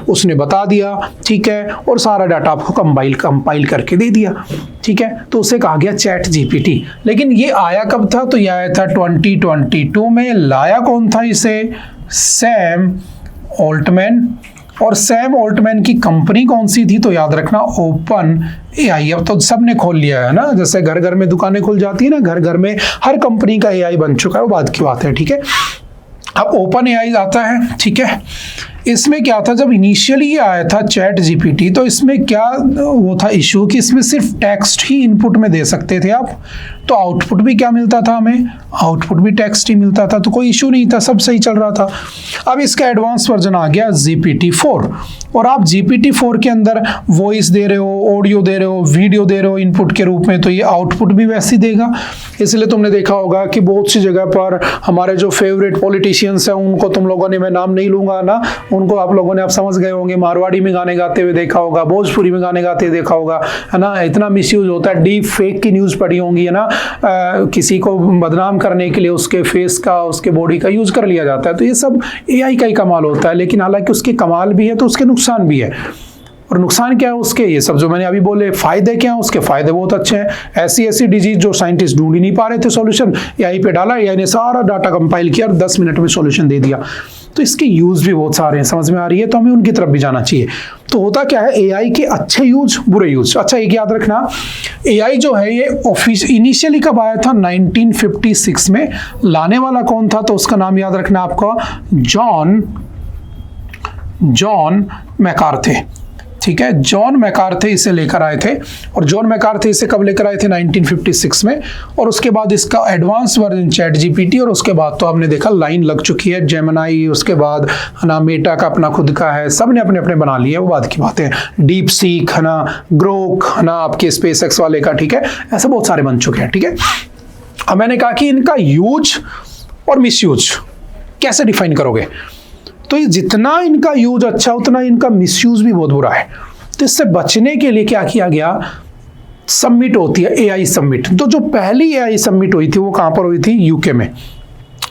उसने बता दिया, ठीक है, और सारा डाटा आपको कंपाइल करके दे दिया, ठीक है। तो उसे कहा गया चैट जीपीटी। लेकिन ये आया कब था? तो ये आया था 2022 में। लाया कौन था इसे? Sam Altman. और सैम ऑल्टमैन की कंपनी कौन सी थी? तो याद रखना ओपन एआई। अब तो सबने खोल लिया है ना, जैसे घर घर में दुकानें खुल जाती है ना, घर घर में हर कंपनी का एआई बन चुका है, वो बात की बात है, ठीक है। अब ओपन एआई आता है, ठीक है। इसमें क्या था, जब इनिशियली ये आया था चैट जीपीटी, तो इसमें क्या वो था इशू कि इसमें सिर्फ टेक्स्ट ही इनपुट में दे सकते थे आप, तो आउटपुट भी क्या मिलता था हमें? आउटपुट भी टेक्स्ट ही मिलता था, तो कोई इशू नहीं था, सब सही चल रहा था। अब इसका एडवांस वर्जन आ गया GPT-4, और आप GPT-4 के अंदर वॉइस दे रहे हो, ऑडियो दे रहे हो, वीडियो दे रहे हो इनपुट के रूप में, तो ये आउटपुट भी वैसे ही देगा। इसलिए तुमने देखा होगा कि बहुत सी जगह पर हमारे जो फेवरेट पॉलिटिशियंस हैं, उनको तुम लोगों ने, मैं नाम नहीं लूंगा ना, उनको आप लोगों ने आप समझ गए होंगे, मारवाड़ी में गाने गाते हुए देखा होगा, भोजपुरी में गाने गाते हुए देखा होगा, है ना। इतना मिसयूज होता है, डीप फेक की न्यूज़ पढ़ी होंगी, है ना, किसी को बदनाम करने के लिए उसके फेस का, उसके बॉडी का यूज कर लिया जाता है। तो ये सब एआई का ही कमाल होता है, लेकिन हालांकि उसके कमाल भी है तो उसके नुकसान भी है। और नुकसान क्या है उसके? ये सब जो मैंने अभी बोले। फायदे क्या है उसके? फायदे बहुत अच्छे हैं। ऐसी डिजीज जो साइंटिस्ट ढूंढ ही नहीं पा रहे थे सॉल्यूशन, एआई पे डाला, एआई ने सारा डाटा कंपाइल किया और 10 मिनट में सॉल्यूशन दे दिया। तो इसके यूज भी बहुत सारे हैं, समझ में आ रही है, तो हमें उनकी तरफ भी जाना चाहिए। तो होता क्या है, एआई के अच्छे यूज, बुरे यूज। अच्छा एक याद रखना, एआई जो है ये इनिशियली कब आया था? 1956 में। लाने वाला कौन था? तो उसका नाम याद रखना आपको, जॉन मैकार्थी, ठीक है, जॉन मैकार्थी इसे लेकर आए थे। और जॉन मैकार्थी इसे कब लेकर आए थे? 1956 में। और उसके बाद इसका एडवांस वर्जन चैट जीपीटी, और उसके बाद तो आपने देखा लाइन लग चुकी है, जेमिनाई, उसके बाद है ना मेटा का अपना खुद का है, सब ने अपने अपने बना लिए, वो बाद की बातें। डीप सीक है ना, ग्रोक है ना आपके स्पेस एक्स वाले का, ठीक है, ऐसे बहुत सारे बन चुके हैं, ठीक है। अब मैंने कहा कि इनका यूज और मिसयूज कैसे डिफाइन करोगे? तो ये जितना इनका यूज अच्छा उतना इनका मिसयूज भी बहुत बुरा है। तो इससे बचने के लिए क्या किया गया? सबमिट होती है एआई सबमिट। तो जो पहली एआई सबमिट हुई थी वो कहां पर हुई थी? यूके में,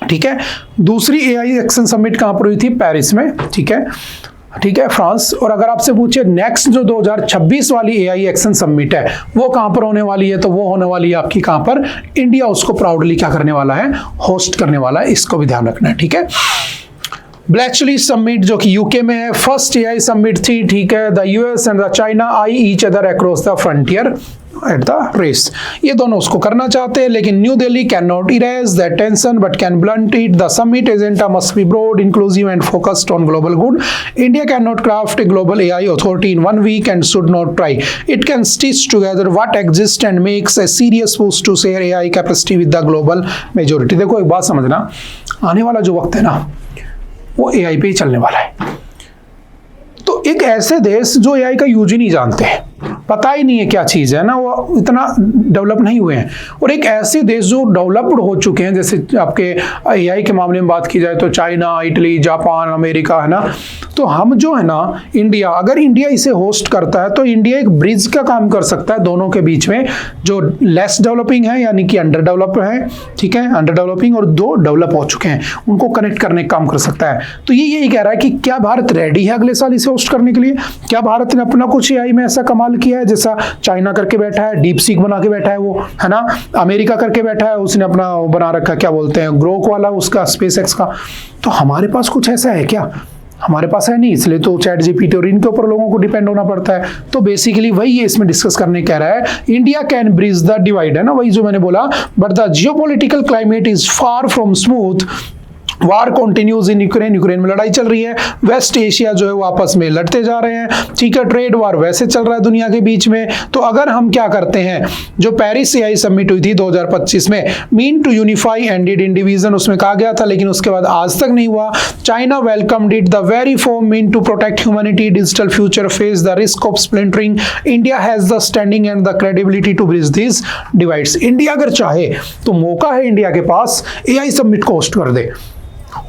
ठीक है। दूसरी एआई एक्शन सबमिट कहां पर हुई थी? पेरिस में, ठीक है, ठीक है, फ्रांस। और अगर आपसे पूछे नेक्स्ट जो 2026 वाली एआई एक्शन सबमिट है वो कहां पर होने वाली है, तो वो होने वाली है आपकी कहां पर? इंडिया उसको प्राउडली क्या करने वाला है? होस्ट करने वाला है। इसको भी ध्यान रखना है, ठीक है। ब्लैचली समिट जो कि यूके में है, फर्स्ट एआई समिट थी, ठीक है। The US and the China eye each other across the frontier at the race. ये दोनों उसको करना चाहते हैं, लेकिन New Delhi can not erase that tension but can blunt it. The summit agenda must be broad, inclusive and focused on global good. India can not craft a global AI authority in 1 week and should not try. It can stitch together what exists and makes a serious push to share AI capacity with the global majority. देखो एक बात समझना, आने वाला जो वक्त है ना वो एआई पे ही चलने वाला है। तो एक ऐसे देश जो एआई का यूज ही नहीं जानते हैं, पता ही नहीं है क्या चीज़ है ना, वो इतना डेवलप नहीं हुए हैं, और एक ऐसे देश जो डेवलप्ड हो चुके हैं, जैसे आपके एआई के मामले में बात की जाए तो चाइना, इटली, जापान, अमेरिका, है ना। तो हम जो है ना इंडिया, अगर इंडिया इसे होस्ट करता है तो इंडिया एक ब्रिज का काम कर सकता है दोनों के बीच में, जो लेस डेवलपिंग है यानी कि अंडर डेवलप है, ठीक है, अंडर डेवलपिंग, और दो डेवलप हो चुके हैं, उनको कनेक्ट करने का काम कर सकता है। तो ये यही कह रहा है कि क्या भारत रेडी है अगले साल इसे होस्ट करने के लिए? क्या भारत ने अपना कुछ एआई में ऐसा कमाल किया है जैसा चाइना करके बैठा है, डीप सीक बना के बैठा है वो, है ना, अमेरिका करके बैठा है, उसने अपना बना रखा, क्या बोलते हैं, ग्रोक वाला उसका, स्पेस एक्स का। तो हमारे पास कुछ ऐसा है क्या? हमारे पास है नहीं, इसलिए तो चैट जीपीटी और इनके ऊपर लोगों को डिपेंड होना पड़ता है। तो बेसिकली वही ये इसमें डिस्कस करने कह रहा है, India can bridge the divide, है ना, वही जो मैंने बोला, but the geopolitical climate is far from smooth. War continues in Ukraine, Ukraine में लड़ाई चल रही है, वेस्ट एशिया जो है वो आपस में लड़ते जा रहे हैं, ठीक है, ट्रेड वार वैसे चल रहा है दुनिया के बीच में। तो अगर हम क्या करते हैं, जो पेरिस एआई समिट हुई थी 2025 में, mean to unify ended in division, उसमें कहा गया था, लेकिन उसके बाद आज तक नहीं हुआ। China welcomed it, the very forum mean to protect humanity digital future face the risk of splintering. India has the standing and the credibility to bridge this divides. India अगर चाहे तो मौका है इंडिया के पास, एआई समिट को होस्ट कर दे,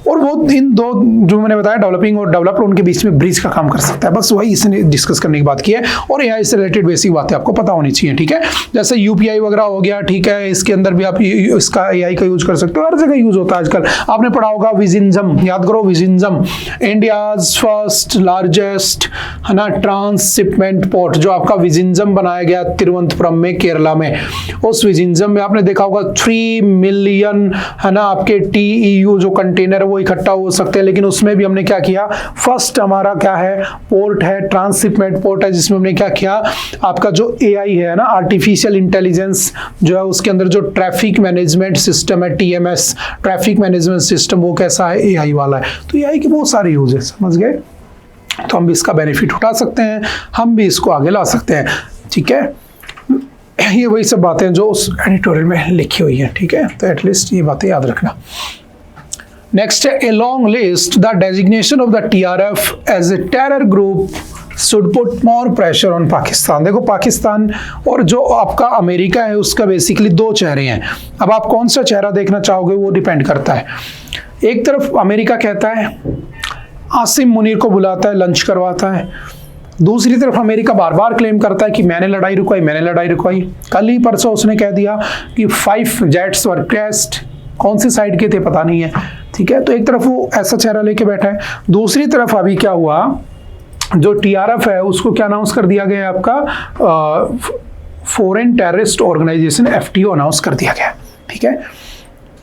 और वो इन दो जो मैंने बताया डेवलपिंग और डेवलप्ड उनके बीच में ब्रिज का काम कर सकता है। बस वही इसने डिस्कस करने की बात की है, और एआई से रिलेटेड बेसिक बातें आपको पता होनी चाहिए, ठीक है। जैसे यूपीआई वगैरह हो गया, ठीक है, इसके अंदर भी आप इसका एआई का यूज कर सकते हो, हर जगह यूज होता है आजकल। आपने पढ़ा होगा विजिंजम, याद करो विजिंजम, इंडियाज फर्स्ट लार्जेस्ट, है ना, ट्रांसशिपमेंट पोर्ट, जो आपका विजिंजम बनाया गया तिरुवनंतपुरम में, केरला में। उस विजिंजम में आपने देखा होगा 3 मिलियन, है ना, आपके TEU जो कंटेनर वो इकट्ठा हो सकते हैं, लेकिन उसमें भी हमने क्या किया, फर्स्ट हमारा क्या है, पोर्ट है, ट्रांसशिपमेंट पोर्ट है, जिसमें हमने क्या किया, आपका जो एआई है ना, आर्टिफिशियल इंटेलिजेंस जो है, उसके अंदर जो ट्रैफिक मैनेजमेंट सिस्टम है, TMS, ट्रैफिक मैनेजमेंट सिस्टम, वो कैसा है, एआई वाला है। तो एआई के बहुत सारे यूज है, समझ गए। तो हम भी इसका बेनिफिट उठा सकते हैं, हम भी इसको आगे ला सकते हैं, ठीक है। ये वही सब बातें जो उस एडिटोरियल में लिखी हुई है, ठीक है। तो एटलीस्ट ये बातें याद रखना। नेक्स्ट है a long list, the designation of the TRF as a terror group should put more pressure on Pakistan. देखो पाकिस्तान और जो आपका अमेरिका है उसका बेसिकली दो चेहरे हैं। अब आप कौन सा चेहरा देखना चाहोगे वो डिपेंड करता है। एक तरफ अमेरिका कहता है, आसिम मुनीर को बुलाता है, लंच करवाता है। दूसरी तरफ अमेरिका बार बार क्लेम करता है कि मैंने लड़ाई रुकवाई, मैंने लड़ाई रुकवाई। कल ही परसों उसने कह दिया कि 5 जेट्स वर क्रैश्ड, कौन सी साइड के थे पता नहीं है, ठीक है। तो एक तरफ वो ऐसा चेहरा लेके बैठा है, दूसरी तरफ अभी क्या हुआ, जो TRF है उसको क्या अनाउंस कर दिया गया, आपका foreign terrorist organization FTO announce कर दिया गया, ठीक है।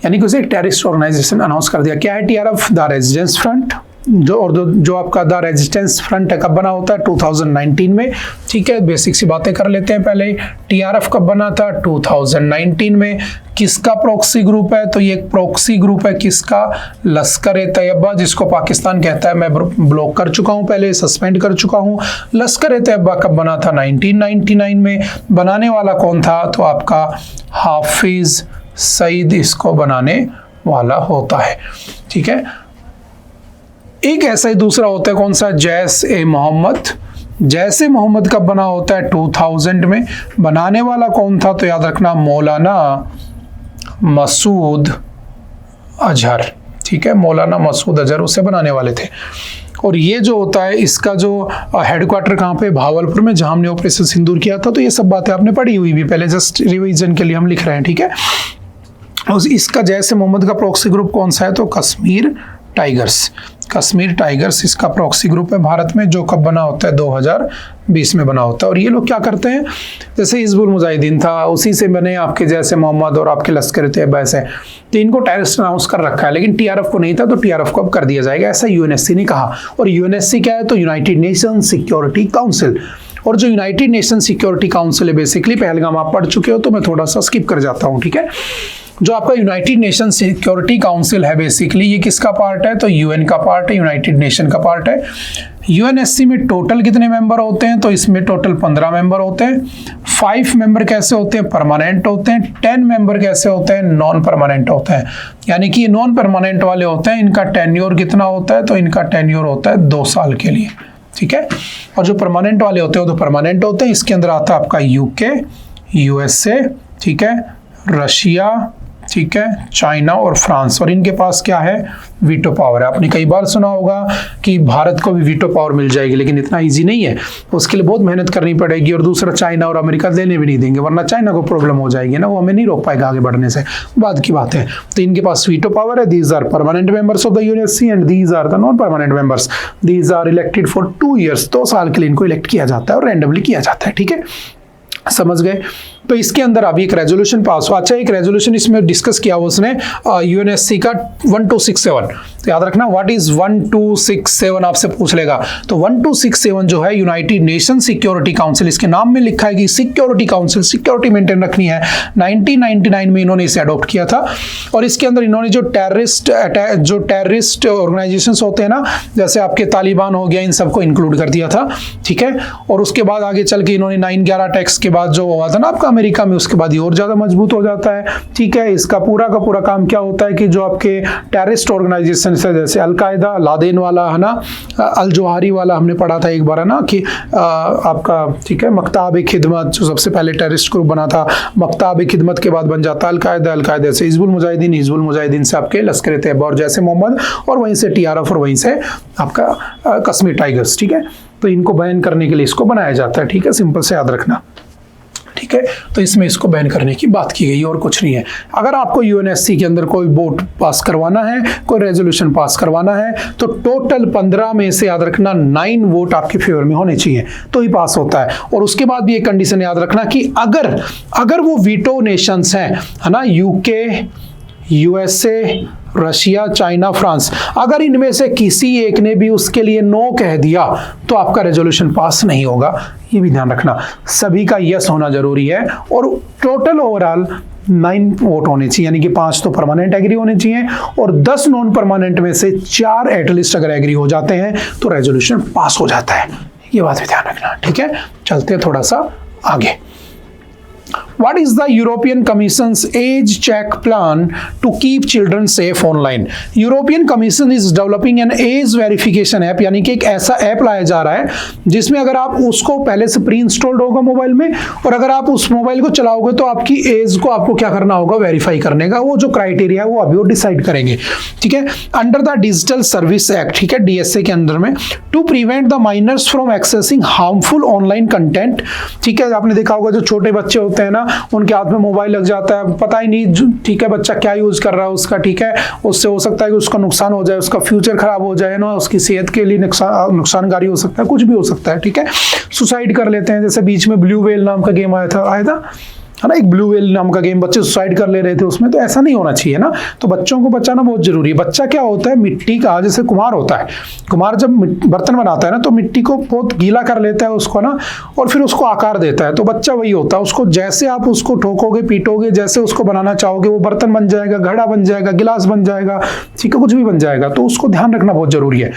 यानी कि उसे एक टेररिस्ट ऑर्गेनाइजेशन अनाउंस कर दिया। क्या है TRF? द रेजिस्टेंस फ्रंट, जो आपका द रेजिस्टेंस फ्रंट है कब बना होता है 2019 में। ठीक है, बेसिक सी बातें कर लेते हैं पहले। टीआरएफ कब बना था 2019 में। किसका प्रॉक्सी ग्रुप है, तो ये एक प्रॉक्सी ग्रुप है किसका, लश्कर-ए-तैयबा, जिसको पाकिस्तान कहता है। मैं ब्लॉक कर चुका हूं, पहले सस्पेंड कर चुका हूं। लश्कर-ए-तैयबा कब बना था 1999 में। बनाने वाला कौन था, तो आपका हाफिज सईद इसको बनाने वाला होता है। ठीक है, एक ऐसा ही दूसरा होता है कौन सा, जैश-ए-मोहम्मद। जैश-ए-मोहम्मद कब बना होता है 2000 में। बनाने वाला कौन था, तो याद रखना मौलाना मसूद अजहर। ठीक है, मौलाना मसूद अजहर उसे बनाने वाले थे। और ये जो होता है इसका जो हेडक्वार्टर कहाँ पे, भावलपुर में, जहाँ हमने ऑपरेशन सिंदूर किया था। तो ये सब बातें आपने पढ़ी हुई भी पहले, जस्ट रिवीजन के लिए हम लिख रहे हैं। ठीक है, और इसका जैश-ए-मोहम्मद का प्रॉक्सी ग्रुप कौन सा है, तो कश्मीर टाइगर्स। कश्मीर टाइगर्स इसका प्रॉक्सी ग्रुप है भारत में, जो कब बना होता है 2020 में बना होता है। और ये लोग क्या करते हैं, जैसे हिजबुल मुजाहिदीन था उसी से बने आपके जैश-ए-मोहम्मद और आपके लश्कर-ए-तैयबा से, तो इनको टेररिस्ट अनाउंस कर रखा है। लेकिन टीआरएफ को नहीं था, तो टीआरएफ को अब कर दिया जाएगा, ऐसा यूएनएससी ने कहा। और यूएनएससी क्या है, तो यूनाइटेड नेशन सिक्योरिटी काउंसिल। और जो यूनाइटेड नेशन सिक्योरिटी काउंसिल है, बेसिकली पहलगाम आप पढ़ चुके हो, तो मैं थोड़ा सा स्किप कर जाता हूँ। ठीक है, जो आपका यूनाइटेड नेशन सिक्योरिटी काउंसिल है, बेसिकली ये किसका पार्ट है, तो यूएन का पार्ट है, यूनाइटेड नेशन का पार्ट है। यूएनएससी में टोटल कितने मेंबर होते हैं, तो इसमें टोटल 15 मेंबर होते हैं। 5 मेंबर कैसे होते हैं, परमानेंट होते हैं। 10 मेंबर कैसे होते हैं, नॉन परमानेंट होते हैं। यानी कि ये नॉन परमानेंट वाले होते हैं, इनका टेन्योर कितना होता है, तो इनका टेन्योर होता है 2 साल के लिए। ठीक है, और जो परमानेंट वाले होते हैं वो तो परमानेंट होते हैं। इसके अंदर आता है आपका यूके, यूएसए, ठीक है, रशिया, ठीक है, चाइना और फ्रांस। और इनके पास क्या है, वीटो पावर है। आपने कई बार सुना होगा कि भारत को भी वीटो पावर मिल जाएगी, लेकिन इतना इजी नहीं है, उसके लिए बहुत मेहनत करनी पड़ेगी। और दूसरा, चाइना और अमेरिका देने भी नहीं देंगे, वरना चाइना को प्रॉब्लम हो जाएगी ना, वो हमें नहीं रोक पाएगा आगे बढ़ने से, बाद की बात है। तो इनके पास वीटो पावर है। These are permanent members of the UNSC and these are the non permanent members. These are elected for 2 years, 2 साल के लिए इनको इलेक्ट किया जाता है और रैंडमली किया जाता है। ठीक है, समझ गए। तो इसके अंदर अभी एक रेजोल्यूशन पास हुआ। अच्छा, एक रेजोल्यूशन इसमें डिस्कस किया उसने यूएनएससी का 1267। तो याद रखना, व्हाट इज 1267 आपसे पूछ लेगा। तो 1267 जो है यूनाइटेड नेशन सिक्योरिटी काउंसिल, इसके नाम में लिखा है कि सिक्योरिटी काउंसिल, सिक्योरिटी मेंटेन रखनी है। 1999 में इन्होंने इसे अडॉप्ट किया था। और इसके अंदर इन्होंने जो टेररिस्ट ऑर्गेनाइजेशंस होते हैं ना, जैसे आपके तालिबान हो गया, इन सबको इंक्लूड कर दिया था। ठीक है, और उसके बाद आगे चल के इन्होंने 9/11 अटैक्स के बाद जो हुआ था ना आपका अमेरिका में, उसके बाद ये और ज्यादा मजबूत हो जाता है। ठीक है, इसका पूरा का पूरा काम क्या होता है कि जो आपके टेररिस्ट ऑर्गेनाइजेशन है, जैसे अलकायदा, लादेन वाला है ना, अल जवाहिरी वाला हमने पढ़ा था एक बार है ना, कि आपका, ठीक है, मकताब-ए-खिदमत जो सबसे पहले टेररिस्ट ग्रुप बना था, मकताब-ए-खिदमत के बाद बन जाता है अलकायदा, अलकायदा से हिजबुल मुजाहिदीन, हिजबुल मुजाहिदीन से आपके लश्कर-ए-तैयबा और जैश-ए-मोहम्मद, और वहीं से टीआरएफ, और वहीं से आपका कश्मीर टाइगर्स। ठीक है, तो इनको बैन करने के लिए इसको बनाया जाता है। ठीक है, सिंपल से याद रखना। ठीक है, तो इसमें इसको बैन करने की बात की गई और कुछ नहीं है। अगर आपको यूएनएससी के अंदर कोई वोट पास करवाना है, कोई रेजोल्यूशन पास करवाना है, तो टोटल 15 में से याद रखना 9 वोट आपके फेवर में होने चाहिए, तो ही पास होता है। और उसके बाद भी एक कंडीशन याद रखना कि अगर वो वीटो नेशंस हैं, है ना, UK, USA, Russia, China, France, अगर इनमें से किसी एक ने भी उसके लिए नो कह दिया, तो आपका रेजोल्यूशन पास नहीं होगा। ये भी ध्यान रखना, सभी का यस होना जरूरी है। और टोटल ओवरऑल 9 वोट होने चाहिए, यानी कि 5 तो परमानेंट एग्री होने चाहिए और 10 नॉन परमानेंट में से 4 एटलीस्ट अगर एग्री हो जाते हैं तो रेजोल्यूशन पास हो जाता है। ये बात भी ध्यान रखना। ठीक है, चलते हैं थोड़ा सा आगे। What is the European Commission's age check plan to keep children safe online? European Commission is developing an age verification app, यानी कि एक ऐसा ऐप लाया जा रहा है जिसमें अगर आप उसको पहले से प्री इंस्टॉल्ड होगा मोबाइल में, और अगर आप उस मोबाइल को चलाओगे तो आपकी एज को आपको क्या करना होगा, वेरीफाई करने का। वो जो क्राइटेरिया है वो अभी वो डिसाइड करेंगे। ठीक है, under the digital service act, ठीक है, डीएसए के अंदर में, to prevent the minors from accessing harmful online content. ठीक है, आपने देखा होगा जो छोटे बच्चे होते हैं ना, उनके हाथ में मोबाइल लग जाता है, पता ही नहीं, ठीक है, बच्चा क्या यूज कर रहा है उसका। ठीक है, उससे हो सकता है कि उसका नुकसान हो जाए, उसका फ्यूचर खराब हो जाए ना, उसकी सेहत के लिए नुकसानकारी हो सकता है, कुछ भी हो सकता है। ठीक है, सुसाइड कर लेते हैं, जैसे बीच में ब्लू व्हेल नाम का गेम आया था है ना, एक ब्लू व्हेल नाम का गेम, बच्चे सुसाइड कर ले रहे थे उसमें, तो ऐसा नहीं होना चाहिए ना। तो बच्चों को बचाना बहुत जरूरी है। बच्चा क्या होता है, मिट्टी का, जैसे कुम्हार होता है, कुम्हार जब बर्तन बनाता है ना तो मिट्टी को बहुत गीला कर लेता है उसको ना, और फिर उसको आकार देता है। तो बच्चा वही होता है, उसको जैसे आप उसको ठोकोगे पीटोगे, जैसे उसको बनाना चाहोगे वो बर्तन बन जाएगा, घड़ा बन जाएगा, गिलास बन जाएगा, ठीक है, कुछ भी बन जाएगा। तो उसको ध्यान रखना बहुत जरूरी है।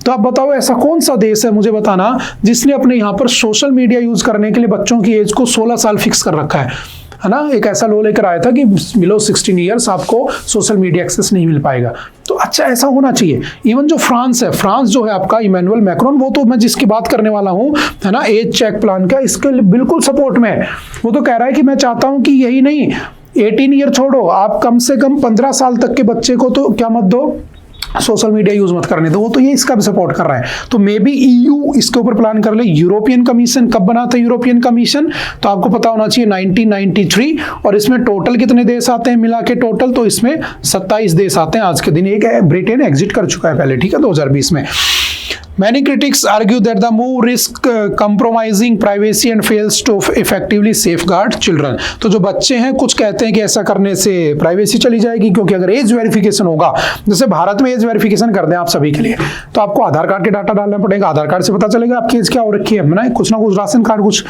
तो आप बताओ ऐसा कौन सा देश है, मुझे बताना, जिसने अपने यहाँ पर सोशल मीडिया यूज करने के लिए बच्चों की एज को 16 साल फिक्स कर रखा है ना। एक ऐसा लॉ लेकर आया था कि बिलो 16 ईयर्स आपको सोशल मीडिया एक्सेस नहीं मिल पाएगा। तो अच्छा ऐसा होना चाहिए। इवन जो फ्रांस है, फ्रांस जो है आपका इमैनुअल मैक्रोन, वो तो मैं जिसकी बात करने वाला हूँ है ना, एज चेक प्लान का, इसके लिए बिल्कुल सपोर्ट में है। वो तो कह रहा है कि मैं चाहता हूँ कि यही नहीं, 18 ईयर छोड़ो, आप कम से कम 15 साल तक के बच्चे को तो क्या मत दो, सोशल मीडिया यूज मत करने दो। वो तो ये इसका भी सपोर्ट कर रहा है। तो मे बी EU इसके ऊपर प्लान कर ले। यूरोपियन कमीशन कब बना था यूरोपियन कमीशन, तो आपको पता होना चाहिए 1993, और इसमें टोटल कितने देश आते हैं मिला के टोटल, तो इसमें 27 देश आते हैं आज के दिन। एक ब्रिटेन एग्जिट कर चुका है पहले, ठीक है, 2020 में। Many critics argue that the move risks compromising privacy and fails to effectively safeguard children। तो जो बच्चे हैं कुछ कहते हैं कि ऐसा करने से प्राइवेसी चली जाएगी, क्योंकि अगर एज वेरिफिकेशन होगा, जैसे भारत में एज वेरिफिकेशन कर दें आप सभी के लिए, तो आपको आधार कार्ड के डाटा डालना पड़ेगा। आधार कार्ड से पता चलेगा आपकी एज क्या हो रखी है ना, कुछ ना कुछ राशन कार्ड कुछ,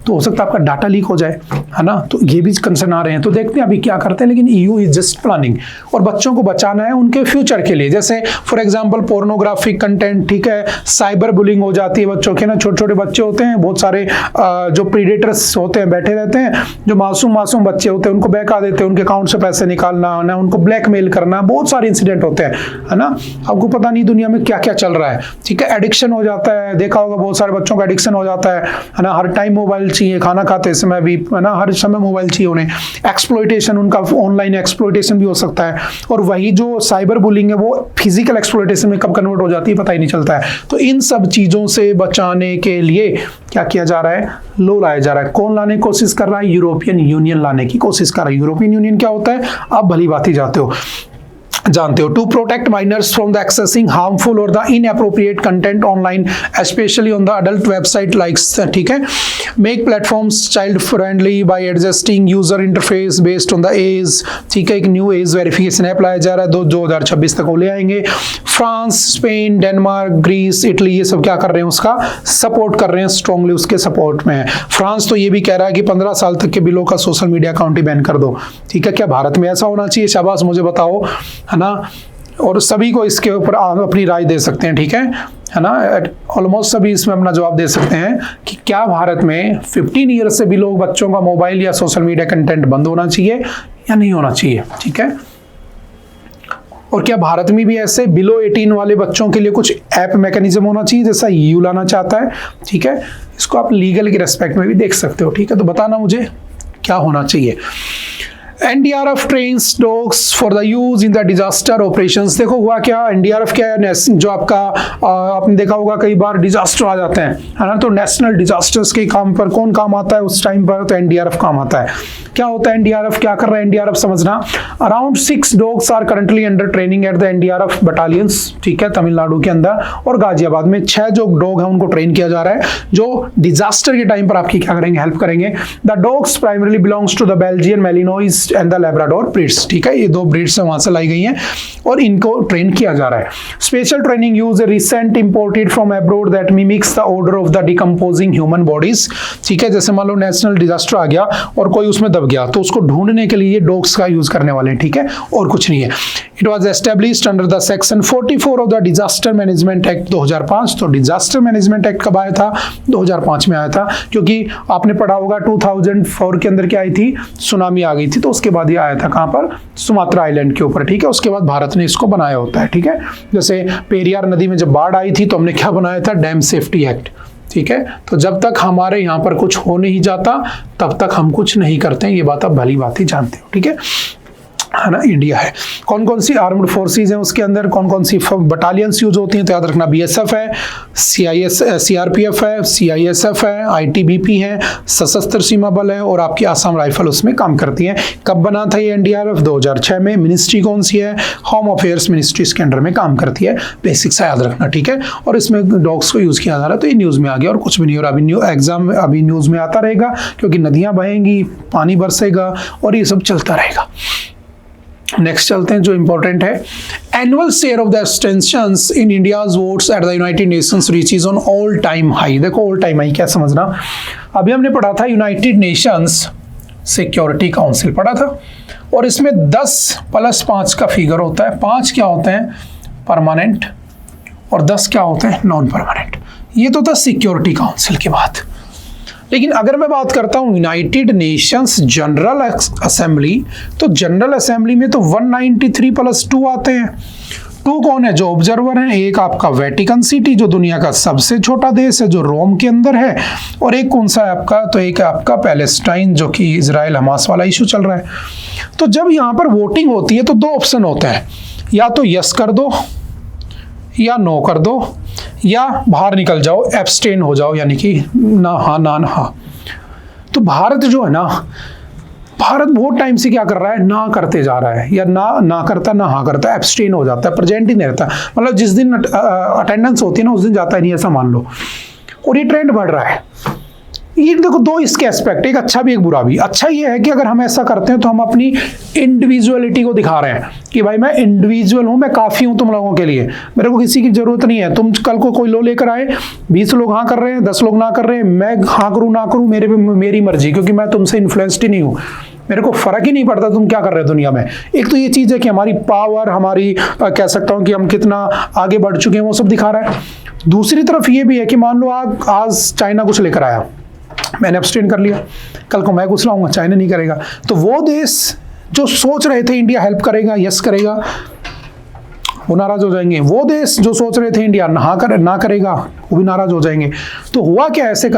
तो हो सकता है आपका डाटा लीक हो जाए, है ना। तो ये भी कंसर्न आ रहे हैं। तो देखते हैं अभी क्या करते हैं, लेकिन EU इज जस्ट प्लानिंग, और बच्चों को बचाना है उनके फ्यूचर के लिए। जैसे फॉर एग्जाम्पल पोर्नोग्राफिक कंटेंट, ठीक है, साइबर बुलिंग हो जाती है बच्चों के ना, छोटे छोटे बच्चे होते हैं, बहुत सारे जो प्रीडेटर्स होते हैं बैठे रहते हैं, जो मासूम बच्चे होते हैं उनको बहका देते हैं, उनके अकाउंट से पैसे निकालना ना, उनको ब्लैकमेल करना, बहुत सारे इंसिडेंट होते हैं, है ना। आपको पता नहीं दुनिया में क्या क्या चल रहा है, ठीक है। एडिक्शन हो जाता है, देखा होगा बहुत सारे बच्चों का एडिक्शन हो जाता है ना, हर टाइम मोबाइल चाहिए, खाना खाते समय भी, है ना, हर समय मोबाइल चाहिए उन्हें। एक्सप्लॉयटेशन, उनका ऑनलाइन एक्सप्लॉयटेशन भी हो सकता है, और वही जो साइबर बुलिंग है वो फिजिकल एक्सप्लॉयटेशन में कब कन्वर्ट हो जाती है पता ही नहीं चलता है। तो इन सब चीजों से बचाने के लिए क्या किया जा रहा है, लॉ लाया जा रहा है। कौन लाने की कोशिश कर रहा है, यूरोपियन यूनियन लाने की कोशिश कर रहा है। यूरोपियन यूनियन क्या होता है आप भली बात ही जानते हो। To protect minors from the accessing harmful और the inappropriate content online, specially on the adult website likes, ठीक है। Make platforms child friendly by adjusting user interface based on the age, ठीक है। एक न्यू एज वेरिफिकेशन ऐप लाया जा रहा है, 2026 तक वो ले आएंगे। France, Spain, Denmark, Greece, Italy, ये सब क्या कर रहे हैं, उसका सपोर्ट कर रहे हैं, स्ट्रांगली उसके सपोर्ट में है। फ्रांस तो ये भी कह रहा है कि 15 साल तक के बिलो का सोशल मीडिया अकाउंट ही बैन कर दो, ठीक है। क्या भारत में ऐसा होना चाहिए, शाबाश मुझे बताओ, है ना। और सभी को इसके ऊपर अपनी राय दे सकते हैं, ठीक है ना। ऑलमोस्ट सभी इसमें अपना जवाब दे सकते हैं कि क्या भारत में 15 ईयर से भी लोग बच्चों का मोबाइल या सोशल मीडिया कंटेंट बंद होना चाहिए या नहीं होना चाहिए, ठीक है। और क्या भारत में भी ऐसे बिलो 18 वाले बच्चों के लिए कुछ ऐप मैकेनिज्म होना चाहिए जैसा EU लाना चाहता है, ठीक है। इसको आप लीगल की रेस्पेक्ट में भी देख सकते हो, ठीक है। तो बताना मुझे क्या होना चाहिए। NDRF trains dogs for the use in the disaster operations। देखो हुआ क्या, NDRF क्या है, जो आपका आपने देखा होगा कई बार डिजास्टर आ जाते हैं, है ना। तो नेशनल डिजास्टर्स के काम पर कौन काम आता है उस टाइम पर, तो NDRF काम आता है। क्या होता है NDRF, क्या कर रहा है NDRF समझना। Around 6 dogs are currently under training at the NDRF battalions, ठीक है, तमिलनाडु के अंदर, और गाजियाबाद में 6 जो डॉग है उनको ट्रेन किया जा रहा है, जो डिजास्टर के टाइम पर आपकी क्या करेंगे, हेल्प करेंगे। The dogs primarily belongs to the Belgian Malinois and the Labrador breeds, ठीक है। ये 2 ब्रीड्स वहां से लाई गई हैं और इनको ट्रेन किया जा रहा है। Special training use recent imported from abroad that mimics the order of the decomposing human bodies, ठीक है। जैसे मान लो नेशनल डिजास्टर आ गया और कोई उसमें दब गया, तो उसको ढूंढने के लिए डॉग्स का यूज करने वाले हैं, ठीक है, और कुछ नहीं है। It was established under the section 44 of the disaster management act 2005। तो डिजास्टर मैनेजमेंट एक्ट कब आया था, 2005 में आया था, क्योंकि आपने पढ़ा होगा 2004 के अंदर क्या आई थी, सुनामी आ गई थी, तो उसके बाद ये आया था कहां पर, सुमात्रा आइलैंड के ऊपर, ठीक है। उसके बाद भारत ने इसको बनाया होता है, ठीक है। जैसे पेरियार नदी में जब बाढ़ आई थी तो हमने क्या बनाया था, डैम सेफ्टी एक्ट, ठीक है। तो जब तक हमारे यहाँ पर कुछ हो नहीं जाता तब तक हम कुछ नहीं करते हैं, ये बात आप भली बात ही जानते हो, ठीक है। है ना, इंडिया है। कौन कौन सी आर्म्ड फोर्सेस हैं उसके अंदर, कौन कौन सी बटालियंस यूज होती हैं, तो याद रखना बीएसएफ है, सीआरपीएफ है, सीआईएसएफ है, आईटीबीपी है, सशस्त्र सीमा बल है और आपकी आसाम राइफल उसमें काम करती है। कब बना था ये एनडीआरएफ? 2006 में। मिनिस्ट्री कौन सी है? होम अफेयर्स मिनिस्ट्री इसके अंडर में काम करती है। बेसिक सा याद रखना, ठीक है। और इसमें डॉग्स को यूज किया जा रहा है, तो ये न्यूज में आ गया और कुछ भी नहीं। और अभी एग्जाम अभी न्यूज में आता रहेगा क्योंकि नदियां बहेंगी, पानी बरसेगा और ये सब चलता रहेगा। नेक्स्ट चलते हैं जो इंपॉर्टेंट है, annual share of the abstentions in India's votes at the United Nations reaches on all time high. देखो ऑल टाइम हाई क्या समझना, अभी हमने पढ़ा था यूनाइटेड नेशंस सिक्योरिटी काउंसिल पढ़ा था और इसमें 10 + 5 का फिगर होता है। 5 क्या होते हैं? परमानेंट, और 10 क्या होते हैं? Non permanent. ये तो था सिक्योरिटी काउंसिल की बात। लेकिन अगर मैं बात करता हूं यूनाइटेड नेशंस जनरल असेंबली, तो जनरल असेंबली में तो 193 + 2 आते हैं। 2 कौन है? जो ऑब्जर्वर हैं। एक आपका वेटिकन सिटी जो दुनिया का सबसे छोटा देश है, जो रोम के अंदर है, और एक कौन सा है आपका? तो एक आपका पैलेस्टाइन जो कि इजराइल हमास वाला इशू चल रहा है। तो जब यहाँ पर वोटिंग होती है तो 2 ऑप्शन होते हैं, या तो यस कर दो या नो कर दो, या बाहर निकल जाओ, एब्सटेन हो जाओ, यानी कि ना हाँ ना ना हाँ। तो भारत जो है ना, भारत बहुत टाइम से क्या कर रहा है? ना करते जा रहा है, या ना करता ना हाँ करता, एब्सटेन हो जाता है, प्रेजेंट ही नहीं रहता। मतलब जिस दिन अटेंडेंस होती है ना उस दिन जाता ही नहीं, ऐसा मान लो। और ये ट्रेंड बढ़ रहा है। ये देखो 2 इसके एस्पेक्ट, एक अच्छा भी एक बुरा भी। अच्छा ये है कि अगर हम ऐसा करते हैं तो हम अपनी इंडिविजुअलिटी को दिखा रहे हैं कि भाई मैं इंडिविजुअल हूं, मैं काफी हूं तुम लोगों के लिए, मेरे को किसी की जरूरत नहीं है। तुम कल को कोई लो लेकर आए, 20 लोग हाँ कर रहे हैं, 10 लोग ना कर रहे हैं, मैं हाँ करूं ना करूं, मेरे पे मेरी मर्जी, क्योंकि मैं तुमसे इन्फ्लुएंस्ड ही नहीं हूं, मेरे को फर्क ही नहीं पड़ता तुम क्या कर रहे हो दुनिया में। एक तो ये चीज है कि हमारी पावर, हमारी कह सकता हूं कि हम कितना आगे बढ़ चुके हैं, वो सब दिखा रहा है। दूसरी तरफ ये भी है कि मान लो आज चाइना कुछ लेकर आया, मैंने एब्सटेन कर लिया, कल को मैं कुछ लाऊंगा, चाइना नहीं करेगा, तो वो देश जो सोच रहे थे इंडिया हेल्प करेगा, यस करेगा, वो नाराज हो जाएंगे। वो देश जो सोच रहे थे इंडिया ना करेगा, वो भी नाराज हो जाएंगे। तो हुआ क्या ऐसे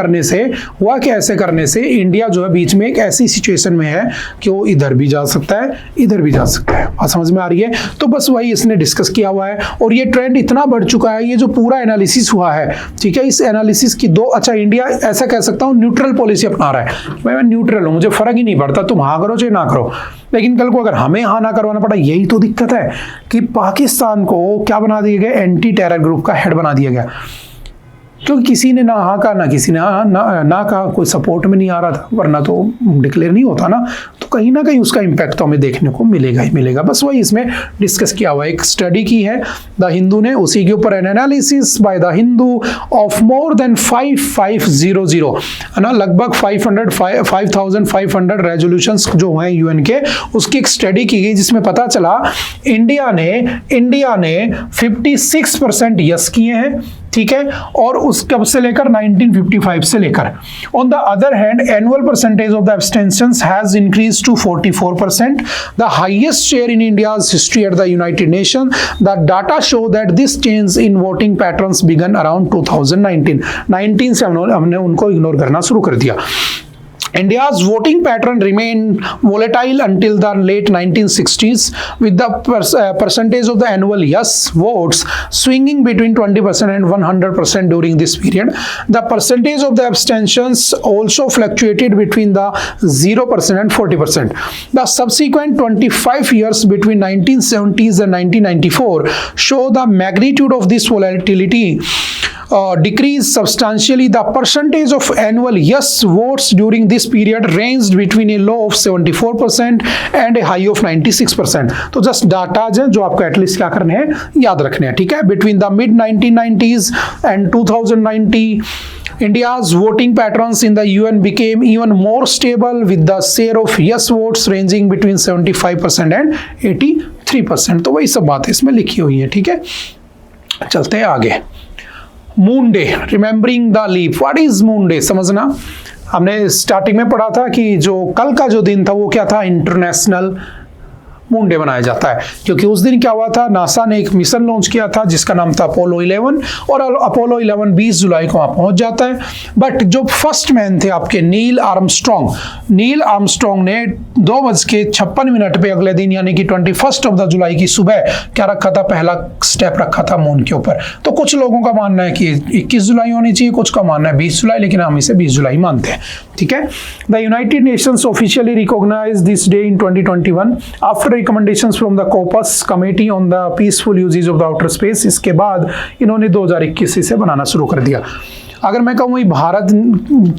करने से इंडिया जो है बीच में एक ऐसी सिचुएशन में है कि वो इधर भी जा सकता है, इधर भी जा सकता है। बात समझ में आ रही है? तो बस वही इसने डिस्कस किया हुआ है और ये ट्रेंड इतना बढ़ चुका है, ये जो पूरा एनालिसिस हुआ है, ठीक है, इस एनालिसिस की 2, अच्छा इंडिया ऐसा कह सकता हूँ न्यूट्रल पॉलिसी अपना रहा है, मैं न्यूट्रल हूँ, मुझे फर्क ही नहीं पड़ता तुम हाँ करो चाहे ना करो। लेकिन कल को अगर हमें हाँ ना करवाना पड़ा, यही तो दिक्कत है कि पाकिस्तान को क्या बना दिया गया? एंटी टेरर ग्रुप का हेड बना दिया गया, क्योंकि किसी ने ना हाँ कहा, ना किसी ने ना कहा, कोई सपोर्ट में नहीं आ रहा था, वरना तो डिक्लेयर नहीं होता ना। तो कहीं ना कहीं उसका इम्पैक्ट तो हमें देखने को मिलेगा ही मिलेगा। बस वही इसमें डिस्कस किया हुआ है। एक स्टडी की है द हिंदू ने, उसी के ऊपर N analysis by the Hindu of more than 5500, है ना, लगभग 5500 रेजोल्यूशंस जो हैं यूएन के, उसकी एक स्टडी की गई जिसमें पता चला इंडिया ने 56% यस किए हैं, ठीक है, और उस कब से लेकर 1955 से लेकर। On the other hand annual percentage of the abstentions has increase to 44%, the highest share in India's history at the United Nation. The data show that this change in voting patterns began around 2019 से हमने उनको इग्नोर करना शुरू कर दिया। India's voting pattern remained volatile until the late 1960s, with the percentage of the annual yes votes swinging between 20% and 100% during this period. The percentage of the abstentions also fluctuated between the 0% and 40%. The subsequent 25 years between 1970s and 1994 show the magnitude of this volatility decreased substantially. The percentage of annual yes votes during this period ranged between a low of 74% and a high of 96%. तो जस्ट डाटा जो आपको एटलीस्ट क्या करने हैं, याद रखने हैं, ठीक है। Between the mid 1990s and 2090 India's voting patterns in the UN became even more stable, with the share of yes votes ranging between 75% and 83%. तो वही सब बातें इसमें लिखी हुई है, ठीक है। चलते हैं आगे। Moon Day, remembering the leap. What is Moon Day? समझना, हमने स्टार्टिंग में पढ़ा था कि जो कल का जो दिन था वो क्या था? इंटरनेशनल मून डे मनाया जाता है, क्योंकि उस दिन क्या हुआ था, नासा ने एक मिशन लॉन्च किया था जिसका नाम था अपोलो 11, और अपोलो 11 20 जुलाई को वहां पहुंच जाता है। बट जो फर्स्ट मैन थे आपके नील आर्मस्ट्रॉन्ग ने 2:56 पे अगले दिन यानी कि 21 जुलाई की सुबह क्या रखा था, पहला स्टेप रखा था मून के ऊपर। तो कुछ लोगों का मानना है कि 21 जुलाई होनी चाहिए, कुछ का मानना है 20 जुलाई, लेकिन हम इसे 20 जुलाई मानते हैं। ठीक है। The United Nations officially recognize this day in 2021 after recommendations from the COPUOS committee on the peaceful uses of the outer space. इसके बाद इन्होंने 2021 से बनाना शुरू कर दिया। अगर मैं कहूँ भारत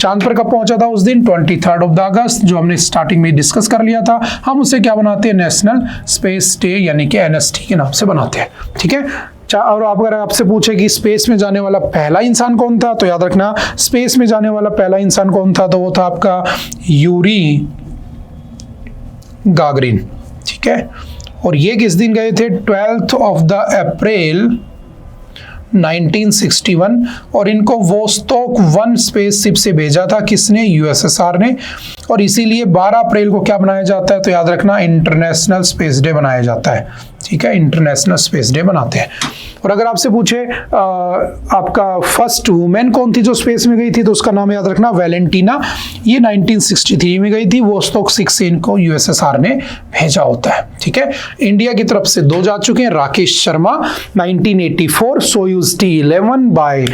चांद पर कब पहुंचा था, उस दिन 23 अगस्त, जो हमने स्टार्टिंग में डिस्कस कर लिया था, हम उसे क्या बनाते हैं, नेशनल स्पेस डे यानी कि NST के नाम से बनाते हैं। ठीक है। और अगर आपसे पूछे कि स्पेस में जाने वाला पहला इंसान कौन था, तो याद रखना स्पेस में जाने वाला पहला इंसान कौन था, तो वो था आपका यूरी गागरिन। ठीक है। और ये किस दिन गए थे, 12 अप्रैल 1961, और इनको वोस्टॉक 1 स्पेसशिप से भेजा था, किसने, USSR ने। और इसीलिए 12 अप्रैल को क्या बनाया जाता है, तो याद रखना इंटरनेशनल स्पेस डे बनाया जाता है। ठीक है। इंटरनेशनल स्पेस डे बनाते हैं। और अगर आपसे पूछे आपका फर्स्ट वुमेन कौन थी जो स्पेस में गई थी, तो उसका नाम याद रखना वैलेंटीना। ये 1963 में गई थी, वोस्टॉक 6 से इनको USSR ने भेजा होता है। ठीक है। इंडिया की तरफ से 2 जा चुके हैं, Rakesh Sharma 1984 Soyuz T11 by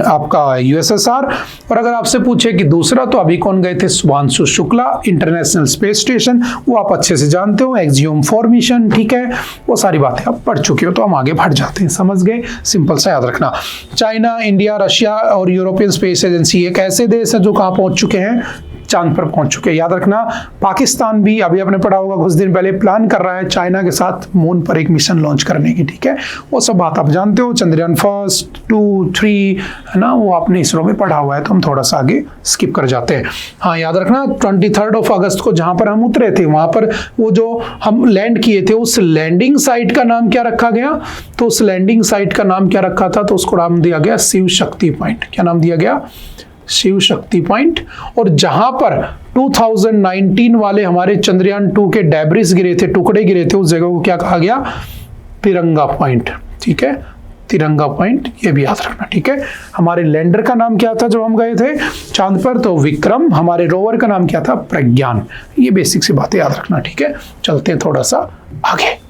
आपका USSR। और अगर आपसे पूछे कि दूसरा, तो अभी कौन गए थे, Shubhanshu Shukla international space station, वो आप अच्छे से जानते हो, एक्सियोम 4 मिशन। ठीक है। वो सारी बातें आप पढ़ चुके हो, तो हम आगे बढ़ जाते हैं, समझ गए, सिंपल सा याद रखना। चाइना, इंडिया, रशिया और यूरोपियन स्पेस एजेंसी एक ऐसे देश है जो कहाँ पहुंच चुके हैं, चांद पर पहुंच चुके हैं। याद रखना पाकिस्तान भी, अभी आपने पढ़ा होगा कुछ दिन पहले, प्लान कर रहा है चाइना के साथ मून पर एक मिशन लॉन्च करने की। ठीक है। वो सब बात आप जानते हो, चंद्रयान 1, 2, 3 है ना, वो आपने इसरो में पढ़ा हुआ है, तो हम थोड़ा सा आगे स्किप कर जाते हैं। हाँ, याद रखना 23 अगस्त को जहां पर हम उतरे थे, वहां पर वो जो हम लैंड किए थे, उस लैंडिंग साइट का नाम क्या रखा गया, तो उस लैंडिंग साइट का नाम क्या रखा था, तो उसको नाम दिया गया शिव शक्ति पॉइंट। क्या नाम दिया गया, शिव शक्ति पॉइंट। और जहां पर 2019 वाले हमारे चंद्रयान 2 के डेब्रिस गिरे थे, टुकड़े गिरे थे, उस जगह को क्या कहा गया, तिरंगा पॉइंट। ठीक है। तिरंगा पॉइंट, ये भी याद रखना। ठीक है। हमारे लैंडर का नाम क्या था जब हम गए थे चांद पर, तो विक्रम। हमारे रोवर का नाम क्या था, प्रज्ञान। ये बेसिक सी बातें याद रखना। ठीक है। चलते हैं थोड़ा सा आगे।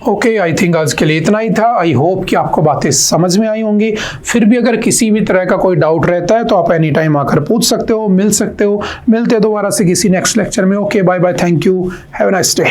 ओके, आई थिंक आज के लिए इतना ही था। आई होप कि आपको बातें समझ में आई होंगी। फिर भी अगर किसी भी तरह का कोई डाउट रहता है तो आप एनी टाइम आकर पूछ सकते हो, मिल सकते हो। मिलते हैं दोबारा से किसी नेक्स्ट लेक्चर में। Okay, bye bye, thank you, have a nice day.